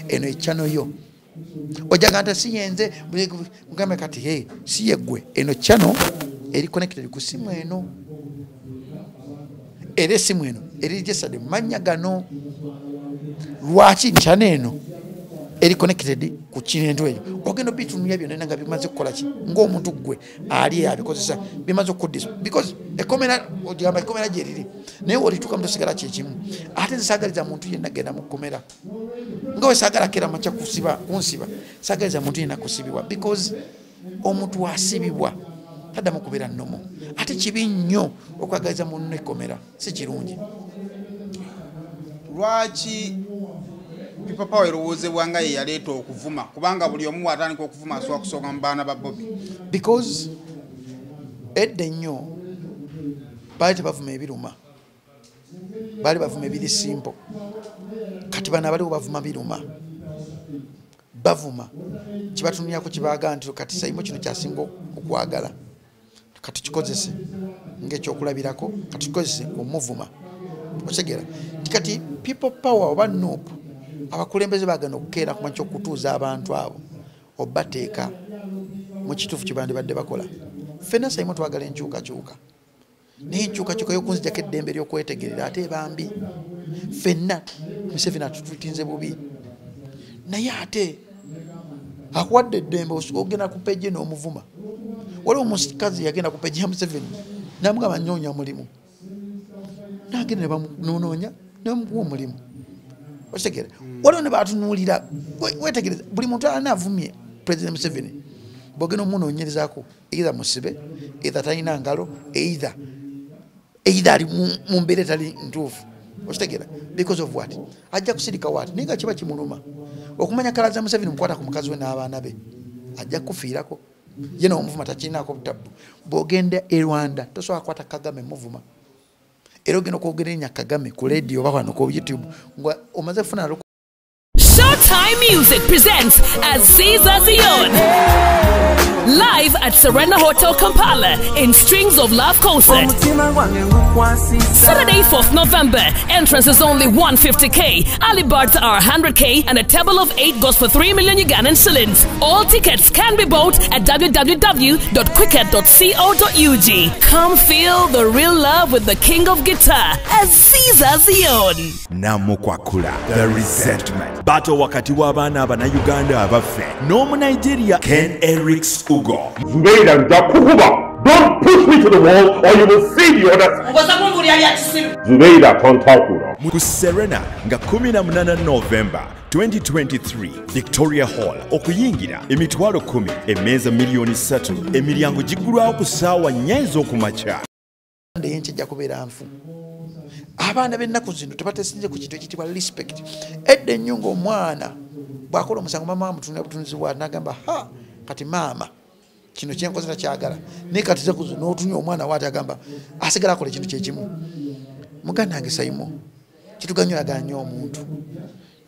eno echannel yo ojaga nti siyenze mugambe kati hey siye gwe eno channel eri connected ku simu eno eri simu eno eri jesade manya gano lwaki channel eno eri connected ku kinendo eyo ogendo bitundu yabyo nanga bimaze kukola ki ng'omuntu gwe ali abikozesa bimaze okudis because ekomera ogamba ekomera jeriri naye olituka mtosigala kyekimu ate nsagaliza muntu yenna genda mu komera ngowe sagala kera macha kusiba unsiba sagaliza muntu yenna kusibibwa because omuntu asibibwa tada mukubera nnomo ate kibi nnyo okwagaliza munno ekomera si kirungi lwaki People Power erowoozebwa nga ye yaleeta okuvuma kubanga buli omu atandika okuvuma asobola kusooka mu baana ba Bobby because edda ennyo baali tebavuma ebiruma baali bavuma ebiri simple kati bana baliwo bavuma biruma bavuma kibatunulirako kibaaga nti kati Saimo kino kyasinga okwagala kati kikozese ng'ekyokulabirako kati kikozese omuvuma okitegera kati People Power oba NUP abakulembeze bagana okukeera ku makyo okutuuza abantu abo obateeka mu kituufu kye bandibadde bakola ffenna Saimo twagala enkyukakyuka naye enkyukakyuka y'okunzijako eddembe ly'okwetegerera ate bambi ffenna Museveni atututinze bubi naye ate akuwadde eddembe ogenda ku peji n'omuvuma waliwo omusikazi yagenda ku peji ya Museveni namugamba nnoonya mulimu nagenda ne bamunoonya nebamukuwa omulimu okitegera waliwo ne batunuulira wetegereza buli muntu anaavumye President Museveni bwogenda omunoonyerezaako either musibe either talina ngalo either ali mu mbeera etali ntuufu okitegera because of what ajja kusirika what naye nga kiba kimuluma okumanya kala za Museveni mukwata ku mukazi we n'abaana be ajja kufiirako ye n'omuvuma takirinako butabu bw'ogenda e Rwanda tosobola kwata Kagame muvuma era ogenda okwogerera Kagame ku radio oba wano ku YouTube nga omaze kufuna Showtime Music presents Aziza Zion. Live at Serena Hotel Kampala in Strings of Love concert. Saturday 4th November. Entrance is only 150k. Early birds are 100k and a table of 8 goes for 3 million Ugandan shillings. All tickets can be bought at www.quicket.co.ug. Come feel the real love with the king of guitar, Aziza Zion. Namukwakula, the resentment. Battle wakati w'abaana abannayuganda abaffe. N'omu Nigeria, Ken Erics Ugo. Zubeida njakukuba. Don't push me to the wall or you will see the others. Zubeida kontakura. Ku Serena nga 18 November 2023 Victoria Hall okuyingira emitwalo 10 emmeeza milioni 3 emiryango giggulwawo ku ssaawa 4 ez'okumakya. Yenkyejja kubeera nfu abaana b'ennaku zino tebatesinze ku kintu ekitibwa respect edda ennyo ng'omwana bw'akola omusango maama amutunira butunuzi bwa n'agamba kati maama kino kyenkoze takyagala naye kati ze kuzo n'otunya omwana waati agamba asigala akola ekintu kyekimu muganda wange Saimo kituganyolagala nnyo omuntu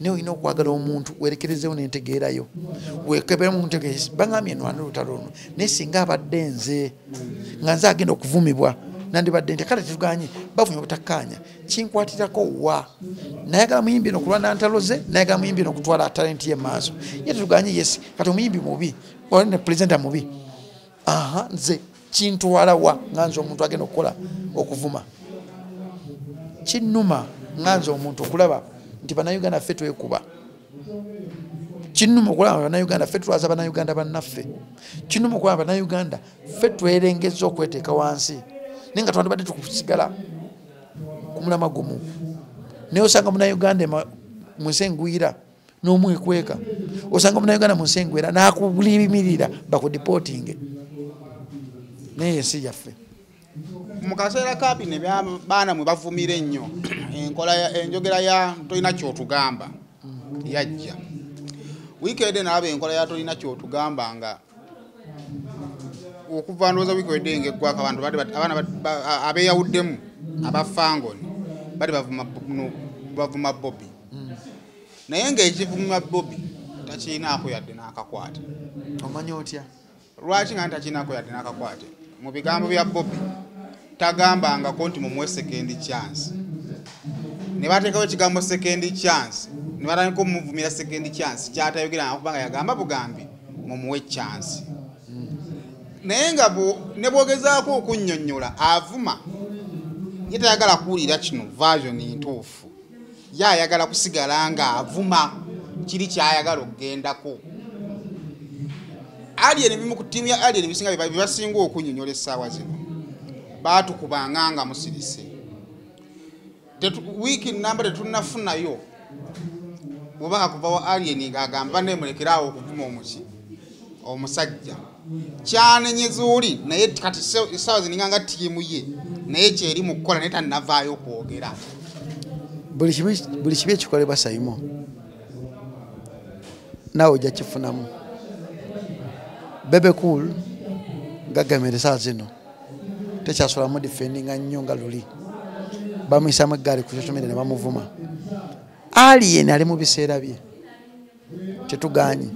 naye olina okwagala omuntu werekerezeewo n'entegeerayo weekeberamu muntegeezi baŋŋambye nwana olutalo luno naye singa abadde nze nga nze agenda okuvumibwa nandibadde nti kale tetuganye bafunye obutakkaanya kinkwatirako wa nayagala muyimbi eno okulwana ntalo ze nayagala muyimbi eno okutwala talenti ye maaso ye tetuganye yes kati omuyimbi mubi oli ne pulezidenta mubi nze kintwala wa nga nze omuntu agenda okukola okuvuma kinnuma nga nze omuntu okulaba nti bannayuganda ffe twekuba kinnuma okulaba bannayuganda ffe tulwaza bannayuganda bannaffe kinnuma okulaba bannayuganda ffe twerengeza okweteeka wansi nenga twandibadde tukusigala omulama gumu naye osanga Munnayuganda musengwira n'omwekweka osanga Munnayuganda musengwira n'akulimirira bakudipotinge naye ensi yaffe mu kaseera kabine baana mwe bavumira ennyo enjogera ya tolina kyotugamba yajja wiikeede nalaba enkola ya tolina kyotugamba nga okuva ndowooza wiikeede ngaeggwako abantu abaana abeeyawuddemu abafangoni bali bavuma Bobby naye ng'ekivuma Bobby takirinaako yadde n'akakwate. Omanyi otya? Lwaki nga takirinaako yadde n'akakwate? Mu bigambo bya Bobby tagambangako nti mumuwe second chance. Ne bateekawo ekigambo second chance ne batandika omuvumira second chance kyatayogeranga kubanga yagamba bugambi mumuwe chance. Naye nga ne bwogezaako okunnyonnyola avuma ye tayagala kuwulira kino version entuufu. Ye ayagala kusigala nga avuma kiri kyayagala okugendako. Alien ebimu ku ttiimu ya Alien bisinga bibasinga okunnyonnyola essaawa zino baatukubanga nga musirise. Wiiki namba tetunnafunayo bubaka kuva wa Alien ng'agamba neemulekeraawo okuvuma omusajja kyanenyeza oli naye kati essaawa zininga nga ttiimu ye naye kyeri mu kukola naye tannavaayo okwogera. Buli kibi ekikolebwa Simon naawe ojja kifunamu. Bebe Cool gagamire saa zino tekyasolamu defendinga nnyo nga luli bamuyisamu eggaali ku social media ne bamuvuma. Alien ali mu biseera bye tetuganyi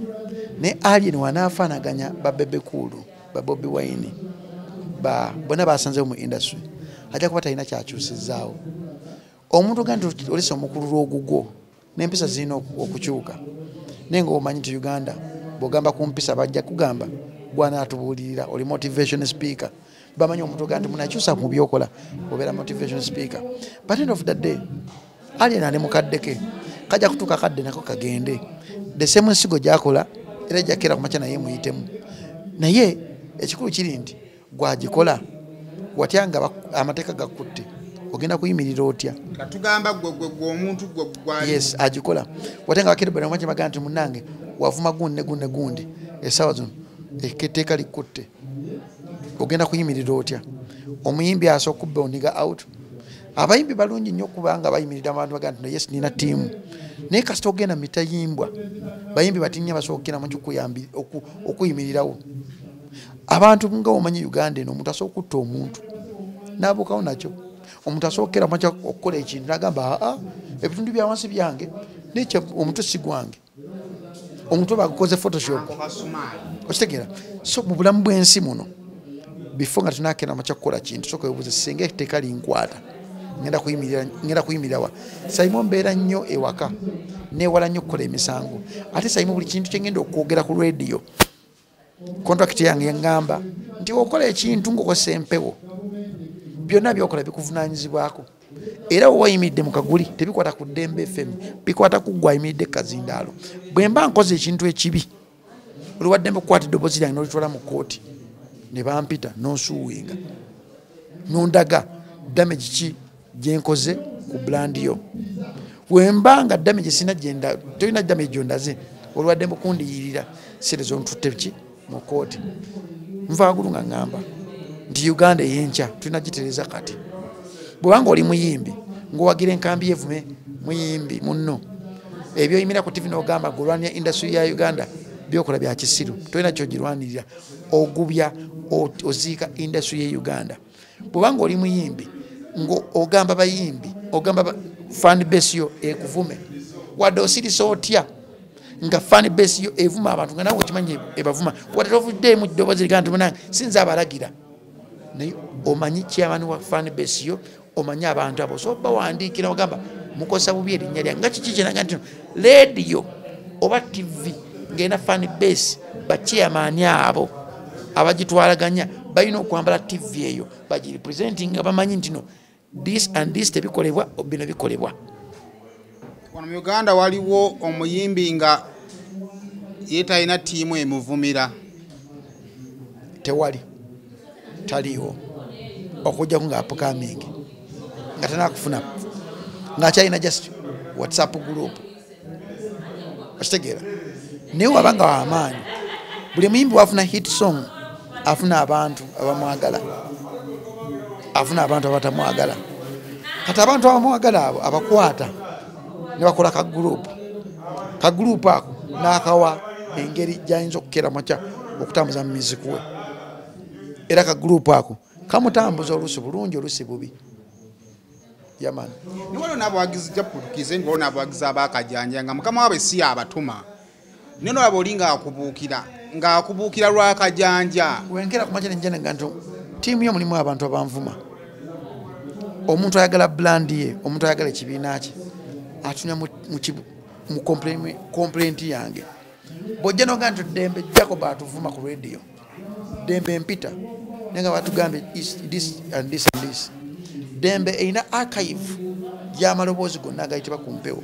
ne Alien wanaafaanaganya ba Bebe Cool ba Bobi Wine bonna basanzewo mu industry ajja kuba talina kyakyusizaawo. Omuntu gandi olesa omukulu lw'ogugwo n'empisa zirina okukyuka naye ng'omanyi nti Uganda bw'ogamba ku mpisa bajja kugamba gwanaatubuulirira oli motivation speaker. Bamanyi omuntu gandi munakyusa mu byokola obeera motivation speaker. But end of the day Alien ali mukaddeke kajja kutuuka kadde nako kagende the same nsigo gyakola era jakera ku makya naye muyitemu naye ekikulu kiri nti gwagikola watyanga amateeka gakutte ogenda kuyimirira otya katugamba gwe omuntu gwe yes agikola watenga bakiri bana mwaje baganti munange wavuma gundi esawa zino eketeeka likutte ogenda kuyimirira otya omuyimbi asokubbe oniga out. Abayimbi balungi nnyo kubanga bayimirira abantu baganti no yes nina team naye kasita ogenda mitayimbwa bayimbi batinya basookera mu kikuyambi okuyimirirawo abantu nga omanyi Uganda eno omuntu asokutta omuntu nabukawo nakyo omuntu asookera macha okukola ekintu nagamba ebitundu bya wansi byange nekyo omuntu si gwange omuntu bakoze photoshop okitegera. So mu bulamu bw'ensi muno before nga tunakena macha kukola kintu soko yobuze senge teka linkwata ngenda kuyimirira Simon mbeera nnyo ewaka newala nnyo okukola emisango ate Simon buli kintu kyengenda okwogera ku radio contract yange yangamba nti okola ekintu ng'okosa empewo byonna byokola bikuvunaanyizibwako era wayimidde mu kaguli tebikwata ku Dembe FM bikwata ku gwa yimidde Kazindaalo. Bwe mba nkoze ekintu ekibi oluwadde mbukwata eddoboozi lyange n'olitwala mu kooti ne bampita n'onsuuwinga n'ondaga damage ki gyenkoze ku brand yo. Wemba nga damage sina gyenda tolina damage gyondaze oluwadde mbukundiyirira sente zontutte ki mu kooti. Nvaagulu nga ngamba nti Uganda ey'enkya tulina gitereza kati. Bwewanga oli muyimbi ng'owagira enkambi yevume muyimbi munno ebyoyimira ku TV n'ogamba gulwanya industry ya Uganda byokola bya kisiru tolina kyogirwanirira ogubya oziika industry ya Uganda. Bwewanga oli muyimbi ng'ogamba bayimbi ogamba fan base yo ekuvume wadde osirisa otya nga fan base yo evuma abantu nga nawe okimanyi ebavuma wadde ovudde mu ddoboozi ligantu munange sinza abalagira naye omanyi chairman wa fan base yo omanyi abantu abo so bawandiikira ogamba mukosa bubi erinnya lyange nga kiki kyenaga nti radio oba TV ng'ena fan base bachairman abo abagitwalaganya balina okwambala TV eyo bagirepresenting nga bamanyi nti no this and this tebikolebwa bino bikolebwa. Wano mu Uganda waliwo omuyimbi nga yetalina ttiimu emuvumira. Tewali taliwo okujja nga upcoming nga tanakufuna ng'akyalina just WhatsApp group okitegeera naye wabanga w'amaanyi buli muyimbi wafuna hit song afuna abantu abamwagala afuna abantu abatamwagala kati abantu abamwagala abo abakwata ne bakola ka group ako n'akawa engeri gy'ayinza okukeera makya okutambuza mu music we era ka group ako kamutambuza oluusi bulungi oluusi bubi yamani niwalo n'abawagizi japukize ngo n'abawagizi abakajanja nga mukama wabe si abatuma neno abo linga akubuukira lwakajanja wenkera ku makya nenjene nga nto tiimu yo mulimu abantu abanvuma omuntu ayagala brand ye omuntu ayagala ekibiina kye atunya mu complaint yange bojja noga nti Dembe Jacob atuvuma ku radio Dembe mpita nenga batugambye this and this and this Dembe eina archive y'amaloboozi gonna agayitibwa ku mpewo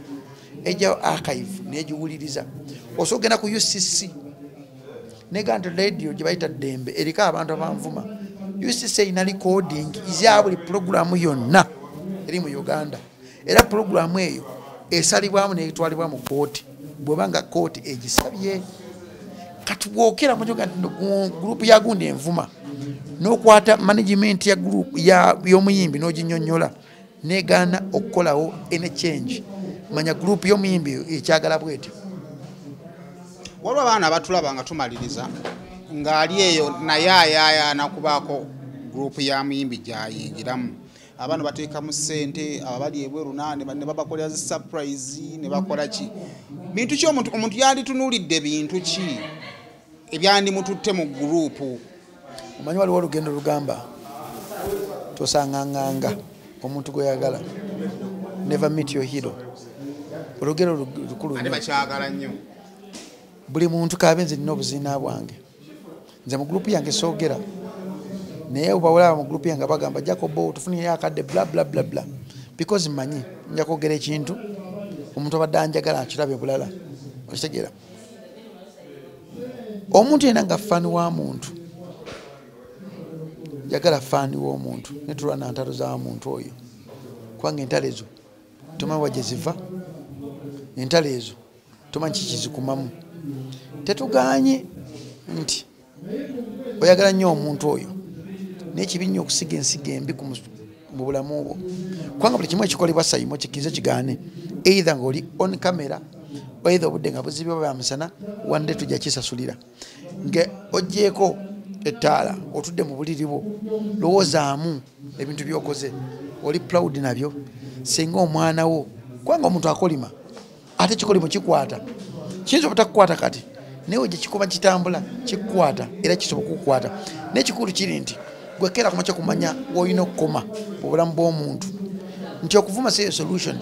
ejja archive negiwuliriza osogenda ku UCC nega nti radio gye bayita Dembe eriko abantu abanvuma UCC ina recording izya buli programu yonna eri mu Uganda era programu eyo esalibwamu n'etwalibwa mu kooti bwebanga kooti egisabye kati bwokera mu group ya gundi envuma n'okwata management ya group y'omuyimbi n'oginyonnyola negaana okukolawo ene change manya group y'omuyimbi ekyagala bwetyo waliwo abaana abatulaba nga tumaliriza ng'ali eyo naye ayayaana kubaako group ya muyimbi gyayingiramu abantu bateekamu ssente abali ebweru ne babakolera zi surprise ne bakola ki bintu ki omuntu yanditunuulidde bintu ki ebyandimututte mu group omanyi waliwo olugendo lugamba tosanganganga omuntu gweyagala never meet your hero olugero lukulu ate bakyagala nnyo buli muntu kabenze nina obuziina bwange nze mu group yange soogera naye obawulaba mu group yange bagamba Jacob tufunire akadde bla bla bla bla because manyi nja kwogera ekintu omuntu abadde anjagala akirabe bulala okitegeera omuntu yena nga fani wa muntu jagala fani w'omuntu netulwana ntalo za muntu oyo kubanga entalo ezo tomanyi wajje ziva entalo ezo tomanyi kikizikumamu tetuganye nti oyagala nnyo omuntu oyo n'ekibi nnyo okusiga ensiga embi mu bulamu bwo kubanga buli kimu ekikolebwa sayimo kikize kigaane either ng'oli on camera either obudde nga buzibye bwa musana wande tujja kisasulira nge ogyeko ettaala otudde mu buliri bwo lowoozaamu ebintu byokoze oli proud nabyo singa omwana wo kubanga omuntu akolima ate kikolimo kikwata kiyinza obutakukwata kati naye gye kikuba kitambula kikukwata era kisobola okukukwata n'ekikulu kiri nti gwekera kumakya kumanya woyina okukoma mu bulamu bw'omuntu nti okuvuma siyo solution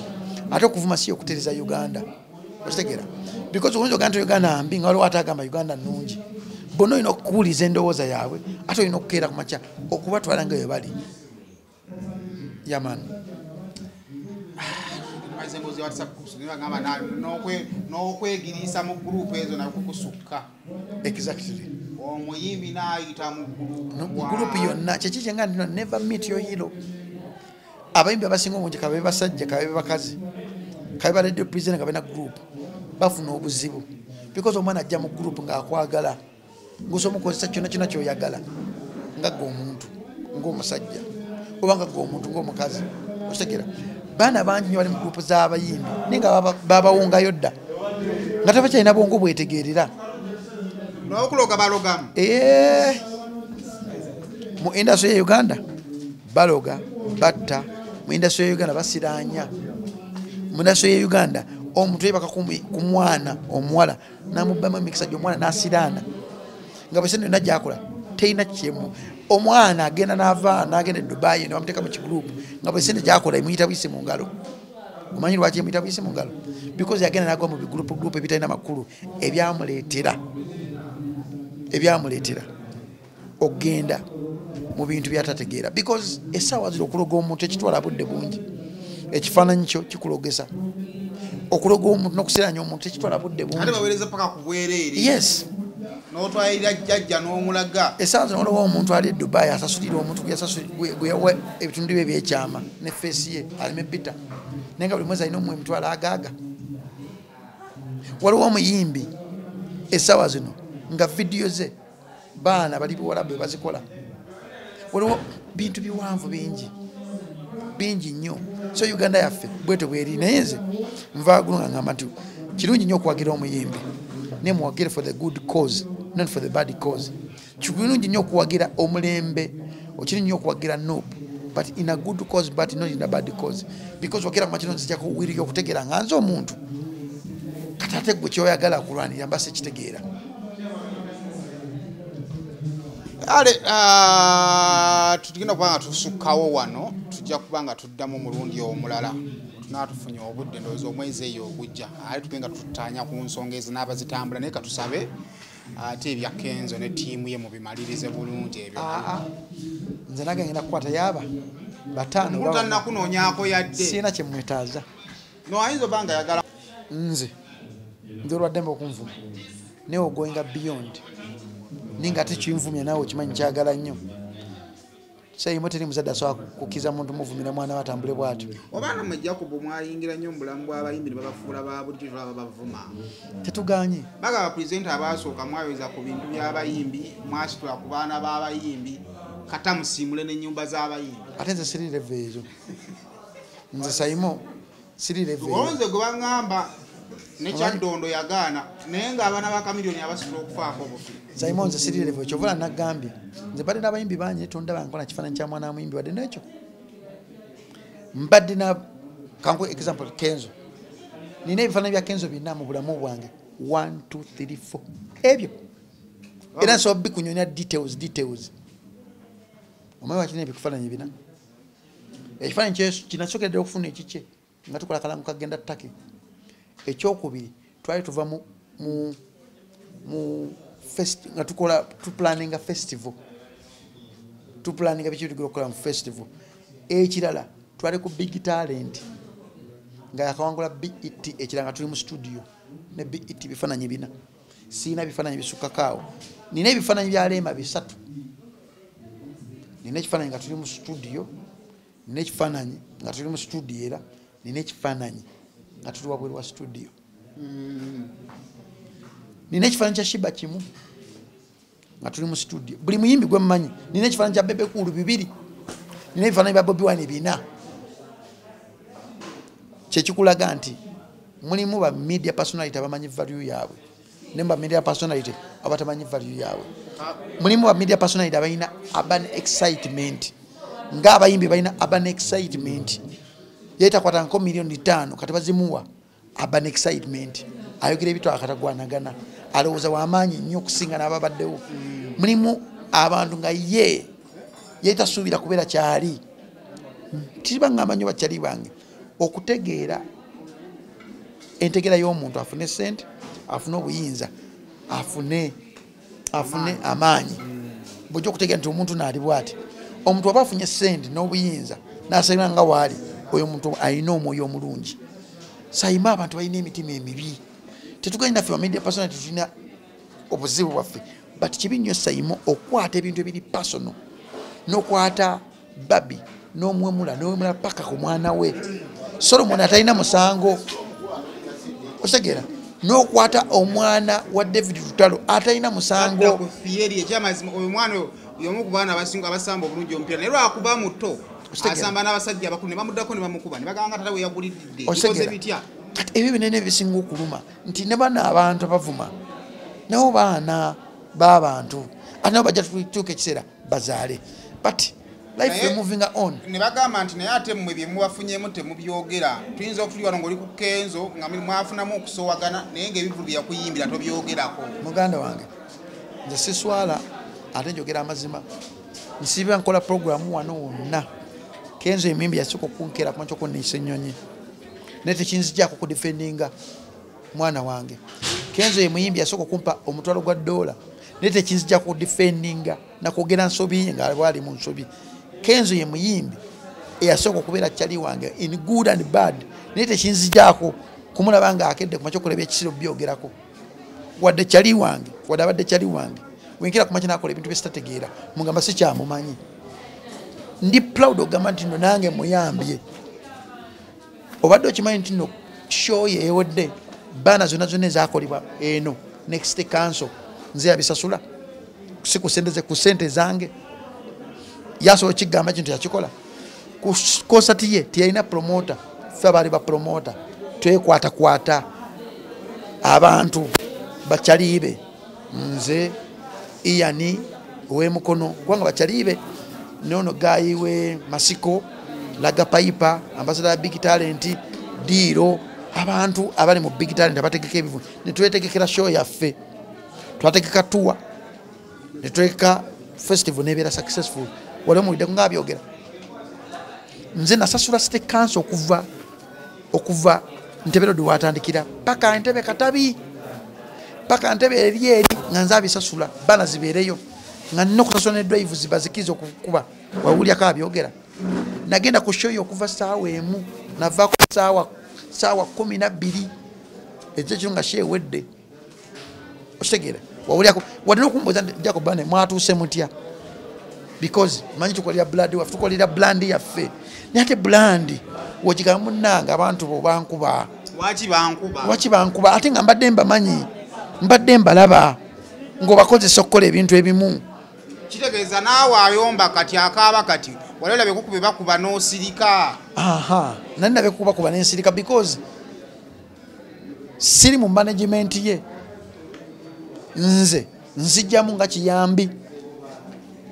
ate okuvuma siyo okutereza Uganda okitegeera because oyinza ogamba nti Uganda mbi nga waliwo ate agamba Uganda nnungi bonna olina okukuwuliza endowooza yaabwe ate olina okukeera kumakya okubatwala nga bwe bali yamani n'okwegiriisa mu group ezo nakukusukka exactly omuyimbi n'ayita mu group yonna kyekikye nga ndino never meet your hero abayimbi abasinga omungi kabe basajja kabe bakazi kabe radio presenter kabe na group bafuna obuzibu because omwana ajja mu group ng'akwagala ng'osomukozesa kyonna kyonna kyoyagala nga gwe omuntu ng'omusajja oba nga gwe omuntu ng'omukazi okitegeera baana bangi nnyo bali mu group z'abayimbi naye nga babawongayo dda nga tabakyalina bwongo bwetegeerera n'okuloga balogamu mu industry ya Uganda baloga batta mu industry ya Uganda basiraanya mu industry ya Uganda omuntu yebaka ku mwana omuwala n'amubbamu emikisa gy'omwana n'asiraana nga bwe sente najjakola teina kyemu omwana agenda n'agenda e Dubai ne bamuteeka mu kigroup nga bwe sente gyakola emuyita buyise mu ngalo omanyi lwaki emuyita buyise mu ngalo because yagenda n'agwa mu bigroup ebitalina makulu ebyamuleetera okgenda mu bintu byatategeera because essaawa ziri okuloga omuntu ekitwala budde bungi ekifaananyi kyo kikulogesa okuloga omuntu n'okusiranya omuntu ekitwala budde bungi ate baweereza paka ku bwereere yes n'otwalira jjajja n'omulaga essaawa nolowa omuntu ali Dubai asasulira omuntu gweyawa ebitundu bye ebyekyama ne feesi ye alime pita naye nga buli mwezi alina omu emitwalo agaaga. Waliwo omuyimbi essaawa zino nga vidiyo ze baana bali buwala bwe bazikola. Waliwo bintu biwanvu bingi nnyo. So Uganda yaffe bwete bweri naye nze nvaagulu nga ngamba nti kirungi nnyo okuwagira omuyimbi naye muwagire for the good cause not for the bad cause. Kirungi nnyo okuwagira omulembe okirungi nnyo okuwagira noob but in a good cause but not in a bad cause because wagira makino nzija kuwirira okutegeera nga nze omuntu katate gwe kyoyagala kulwanira mbase kitegeera. Ale tugenda kubanga tusukkawo wano tujja kubanga tuddamu omulundi omulala tunatufunye obudde ndowooza omwezi eyo ogujja ale tugenda tutanya ku nsonga ezo n'abazitambula naye katusabe ate ebya Kenzo ne ttiimu ye mubimalirize bulungi ebyo. Nze nage ngenda kukwata yaba bataano mutannakunoonyaako yadde siina kye mwetaaza no ayinza obanga yagala nze olwaddembe okunvuma naye ogoinga beyond ninga ate kinvumya naawe okimanyi kyagala nnyo sayimo teri muzadde asobola kukiza muntu muvumira mwana watambule bwatyo. Obaana mwejja ku bumwayingira nnyo mu bulamu bw'abayimbi ne babafuula ba bulijjo babavuma tetuganye baga abapurizenta abaasooka mwaweza ku bintu by'abayimbi mwasitula ku baana b'abayimbi kata musiimule n'ennyumba z'abayimbi ate nze siri leve ezo nze sayimo siri leve olonze gwe baŋŋamba nekyaddondo yagaana naye ng'abaana ba kamiliyoni abasitula okufaako obufi sayimo nze siri leve kyovula nagambye nze badde n'abayimbi bangi tonda bankola kifaananyi kya mwana muyimbi wadde nekyo mbadde na kanku example Kenzo nina ebifaananyi bya Kenzo bina mu bulamu bwange 1 2 3 4 ebyo era nsobola bikunyonya details omanyi wakina ebikufaananyi bina ekifaananyi kinasookedde okufuna ekikye nga tukola kalangu kagenda ttake. Ekyokubiri twali tuva mu nga tuplaninga festival tuplaninga biki tugenda okukola mu festival. Ekirala twali ku big talent nga yakawangula BET ekiranga tuli mu studio ne BET bifaananyi bina siina bifaananyi bisukkakaawo nina ebifaananyi bya Lema 3 nina ekifaananyi nga tuli mu studio nina ekifaananyi nga tuli mu studio era nina ekifaananyi nga tuli wabweru wa studio nina ekifaananyi kya Shiba kimu nga tuli mu studio buli muyimbi gwe mmanyi nina ekifaananyi kya Bebe Cool 2 nina ebifaananyi bya Bobi Wine 4 kyekikulaga nti mulimu ba media personality abamanyi value yaabwe ne ba media personality abatamanyi value yaabwe mulimu ba media personality abalina urban excitement ng'abayimbi balina urban excitement yeta kwata nko milioni 5 kati bazimuwa urban excitement ayogera ebito akatagwanagana alowooza w'amaanyi nnyo okusinga n'ababaddewo mulimu abantu nga yeta suubira kubeera kyali tibangamba nnyo bakyali bange okutegeera entegera y'omuntu afune sente afune obuyinza afune amaanyi bw'ojja okutegeera nti omuntu naali bw'ati omuntu aba afunye sente n'obuyinza n'asalira nga waali oyo omuntu alina omwoyo omulungi. Sayima abantu balina emitima emibi tetugenda naffe bamedia personality tulina obuzibu bwaffe but kibi nnyo sayimo okwata ebintu ebiri personal n'okwata babi n'omwemula paka ku mwana we Solomon atalina musango osegeera n'okwata omwana wa David Lutalo atalina musango omwana y'omu ku baana abasinga abasamba obulungi omupiira naye lwakuba muto asamba n'abasajja abakulu ne bamuddako ne bamukuba ne bagamba tata we yagulidde bikoze bitya kati ebyo binene ebisinga okuluma nti ne bana abantu abavuma nabo baana b'abantu ate nabo bajja tutuuka ekiseera bazaale but life is moving on. Ne bagamba nti naye ate mmwe bye mubafunyemu temubyogera tuyinza okutuli wano ng'oli ku Kenzo nga mwafunamu okusoowagana naye ng'ebivulu bye yakuyimbira tobyogerako. Muganda wange nze siswala ate njogera amazima nsiibira nkola programu wano wonna Kenzo emimbi yasooka okunkera kumakyoko neeyisa ennyonyi naye tekinzijjaako kudifendinga mwana wange. Kenzo ye muyimbi yasooka okumpa omutwalo gwa $1 naye tekinzijjaako kudifendinga nakwogera nsobi nga bwali mu nsobi. Kenzo ye muyimbi eyasooka okubeera kyali wange in good and bad naye tekinzijjaako kumulaba nga akedde kumakyoko leba ekisiro byogerako wadde kyali wange wadde abadde kyali wange wenkira ku makya nakola ebintu bye sitategeera mugamba si kyamumanyi ndi proud ogamba nti nno nange muyambye obadde okimanyi nti nno show yeewedde baana zonna zonna ezakolebwa eno next council nze yabisasula si ku sente zange yasobola okigamba kintu yakikola ku konsati ye tiyalina promota ffe abaali bapromota twekwatakwata abantu bakyaliibe nze iyani ow'emukono kubanga bakyaliibe nono gayiwe masiko laga paipa ambasada ya big talent diiro abantu abali mu big talent abategeka ebivu netwetegekera show yaffe twategeka tuwa netweka festival nebeera successful wale muwidde nga byogera nze nasasula state council okuva Ntebe do watandikira paka Ntebe Katabi paka Ntebe eri nga nze abisasula bana zibeereyo nga nina okusasula ne drive zibazikiza okukuba wawulya ka byogera nagenda ku show okuva saawa emu nava ku saawa 12 ekyo nga shewedde okitegera wawulya wadde okumboza jako bane mwatuuse mutya because manyi tukolera blood waffe tukolera blandi yaffe nyate blandi wokiga munanga abantu bo bankuba wachi bankuba ate nga mbadde mbalaba ng'obakozesa okukola ebintu ebimu kitegeeza naawe ayomba kati akaaba kati wali olabe kukube bakuba n'osirika nali nabe kubakuba n'ensirika because siri mu management ye nze nzijjamu nga kiyambi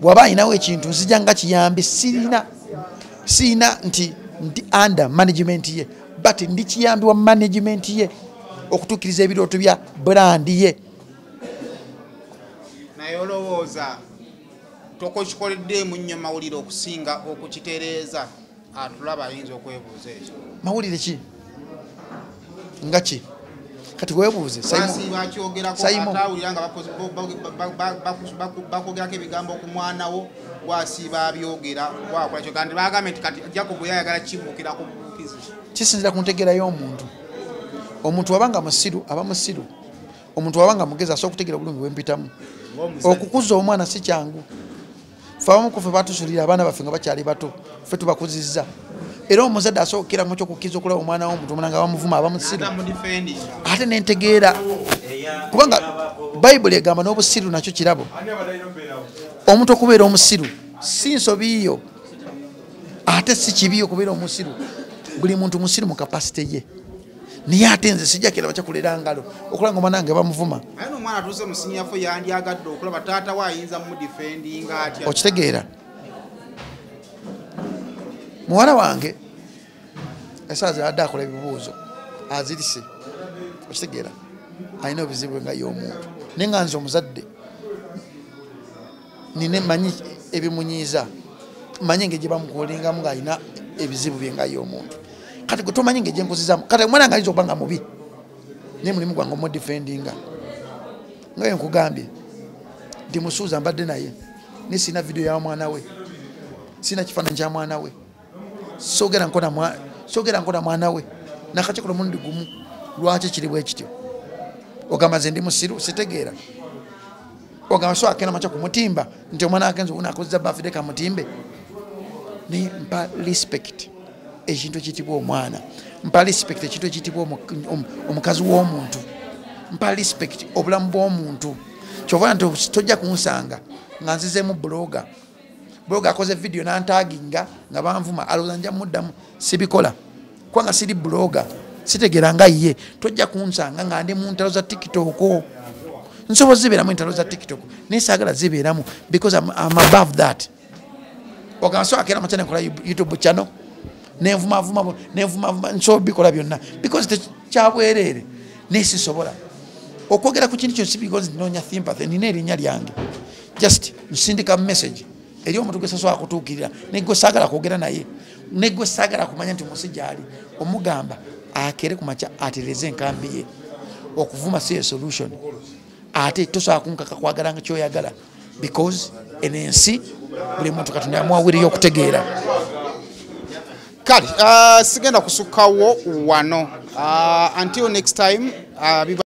bw'aba ayinawo ekintu nzijja nga kiyambi sirina nti under management ye but ndi kiyambi wa management ye okutuukiriza ebirooto bya brandi ye naye olowooza tokokikoledde mu nnyo mawulire okusinga okukitereeza atulaba ayinza okwebuuza ekyo mawulire ki nga ki kati weebuuze atawulira nga bakogerako ebigambo ku mwanawo wasiiba abyogera wakola kyo kandi bagambe nti kati Jacob yayagala kimbukira ku bukizi kisinzira ku ntegeera y'omuntu omuntu wabanga musiru aba musiru omuntu wabanga mugezi asobola okutegeera bulungi wempitamu okukuza omwana si kyangu ffe abamu kufe batusulira abaana baffe nga bakyali bato ffe tubakuzizza era omuzadde asookera mu kyokukkiza okulaba omwana w'omuntu omulanga bamuvuma aba musiru ate nentegeera kubanga bayibuli egamba n'obusiru nakyo kirabo omuntu okubeera omusiru si nsobiyo ate si kibiyo okubeera omusiru buli muntu musiru mu kapasite ye niye ate nze sijja kiraba kyakulera ngalo okulanga omwana wange bamuvuma aye n'omwana atuuse mu sinyafo yandyagadde okulaba taata we ayinza mudifendinga atya okitegeera muwala wange esaazi adde akola ebibuuzo azirise okitegeera alina obuzibu nga y'omuntu naye nga nze omuzadde nine manyi ebimunyiiza manyi engeri gye bamukolingamu ng'alina ebizibu bye nga y'omuntu kati gwe tomanyi engeri gye nkuzizamu kati omwana nga ayinza okuba nga mubi naye mulimu gwange omudifendinga nga ye nkugambye ndi musuuza mbadde naye naye sirina vidiyo ya mwana we sirina kifaananyi kya mwana we soogera nkona mwana we nakakikola mundi gumu lwaki kiri bwe kityo ogamba nze ndi musiru sitegeera ogamba so akenda makya ku mutimba nti omwana agenza oguna akozesa bafide ka mutimbe naye mpa respect ekintu ekiyitibwa omwana mpa respect ekintu ekiyitibwa omukazi w'omuntu mpa respect obulamu bw'omuntu kyova nti tojja kunsanga nga nzizeemu bloga akoze video nantaginga nga banvuma alowooza nja muddamu sibikola kubanga siri bloga sitegeera nga ye tojja kunsanga nga ndi mu ntalo za tiktok nsobola zibeeramu entalo za tiktok naye saagala zibeeramu because I'm above that ogamba so akera makya nekola youtube channel nenvumavuma nsobola bikola byonna because tekyabwereere naye sisobola okwogera ku kintu kyonsi because ndinoonya sympathy nina erinnya lyange just nsindika message eri omuntu gwe sasobola kutuukirira negwe saagala kwogera naye negwe saagala kumanya nti omusajja ali omugamba akere ku makya atereze enkambi ye okuvuma si solution ate tosobola kunkaka kwagala nga kyoyagala because enensi buli muntu katonda yamuwawiriyo okutegeera kale sigenda kusukkawo wano until next time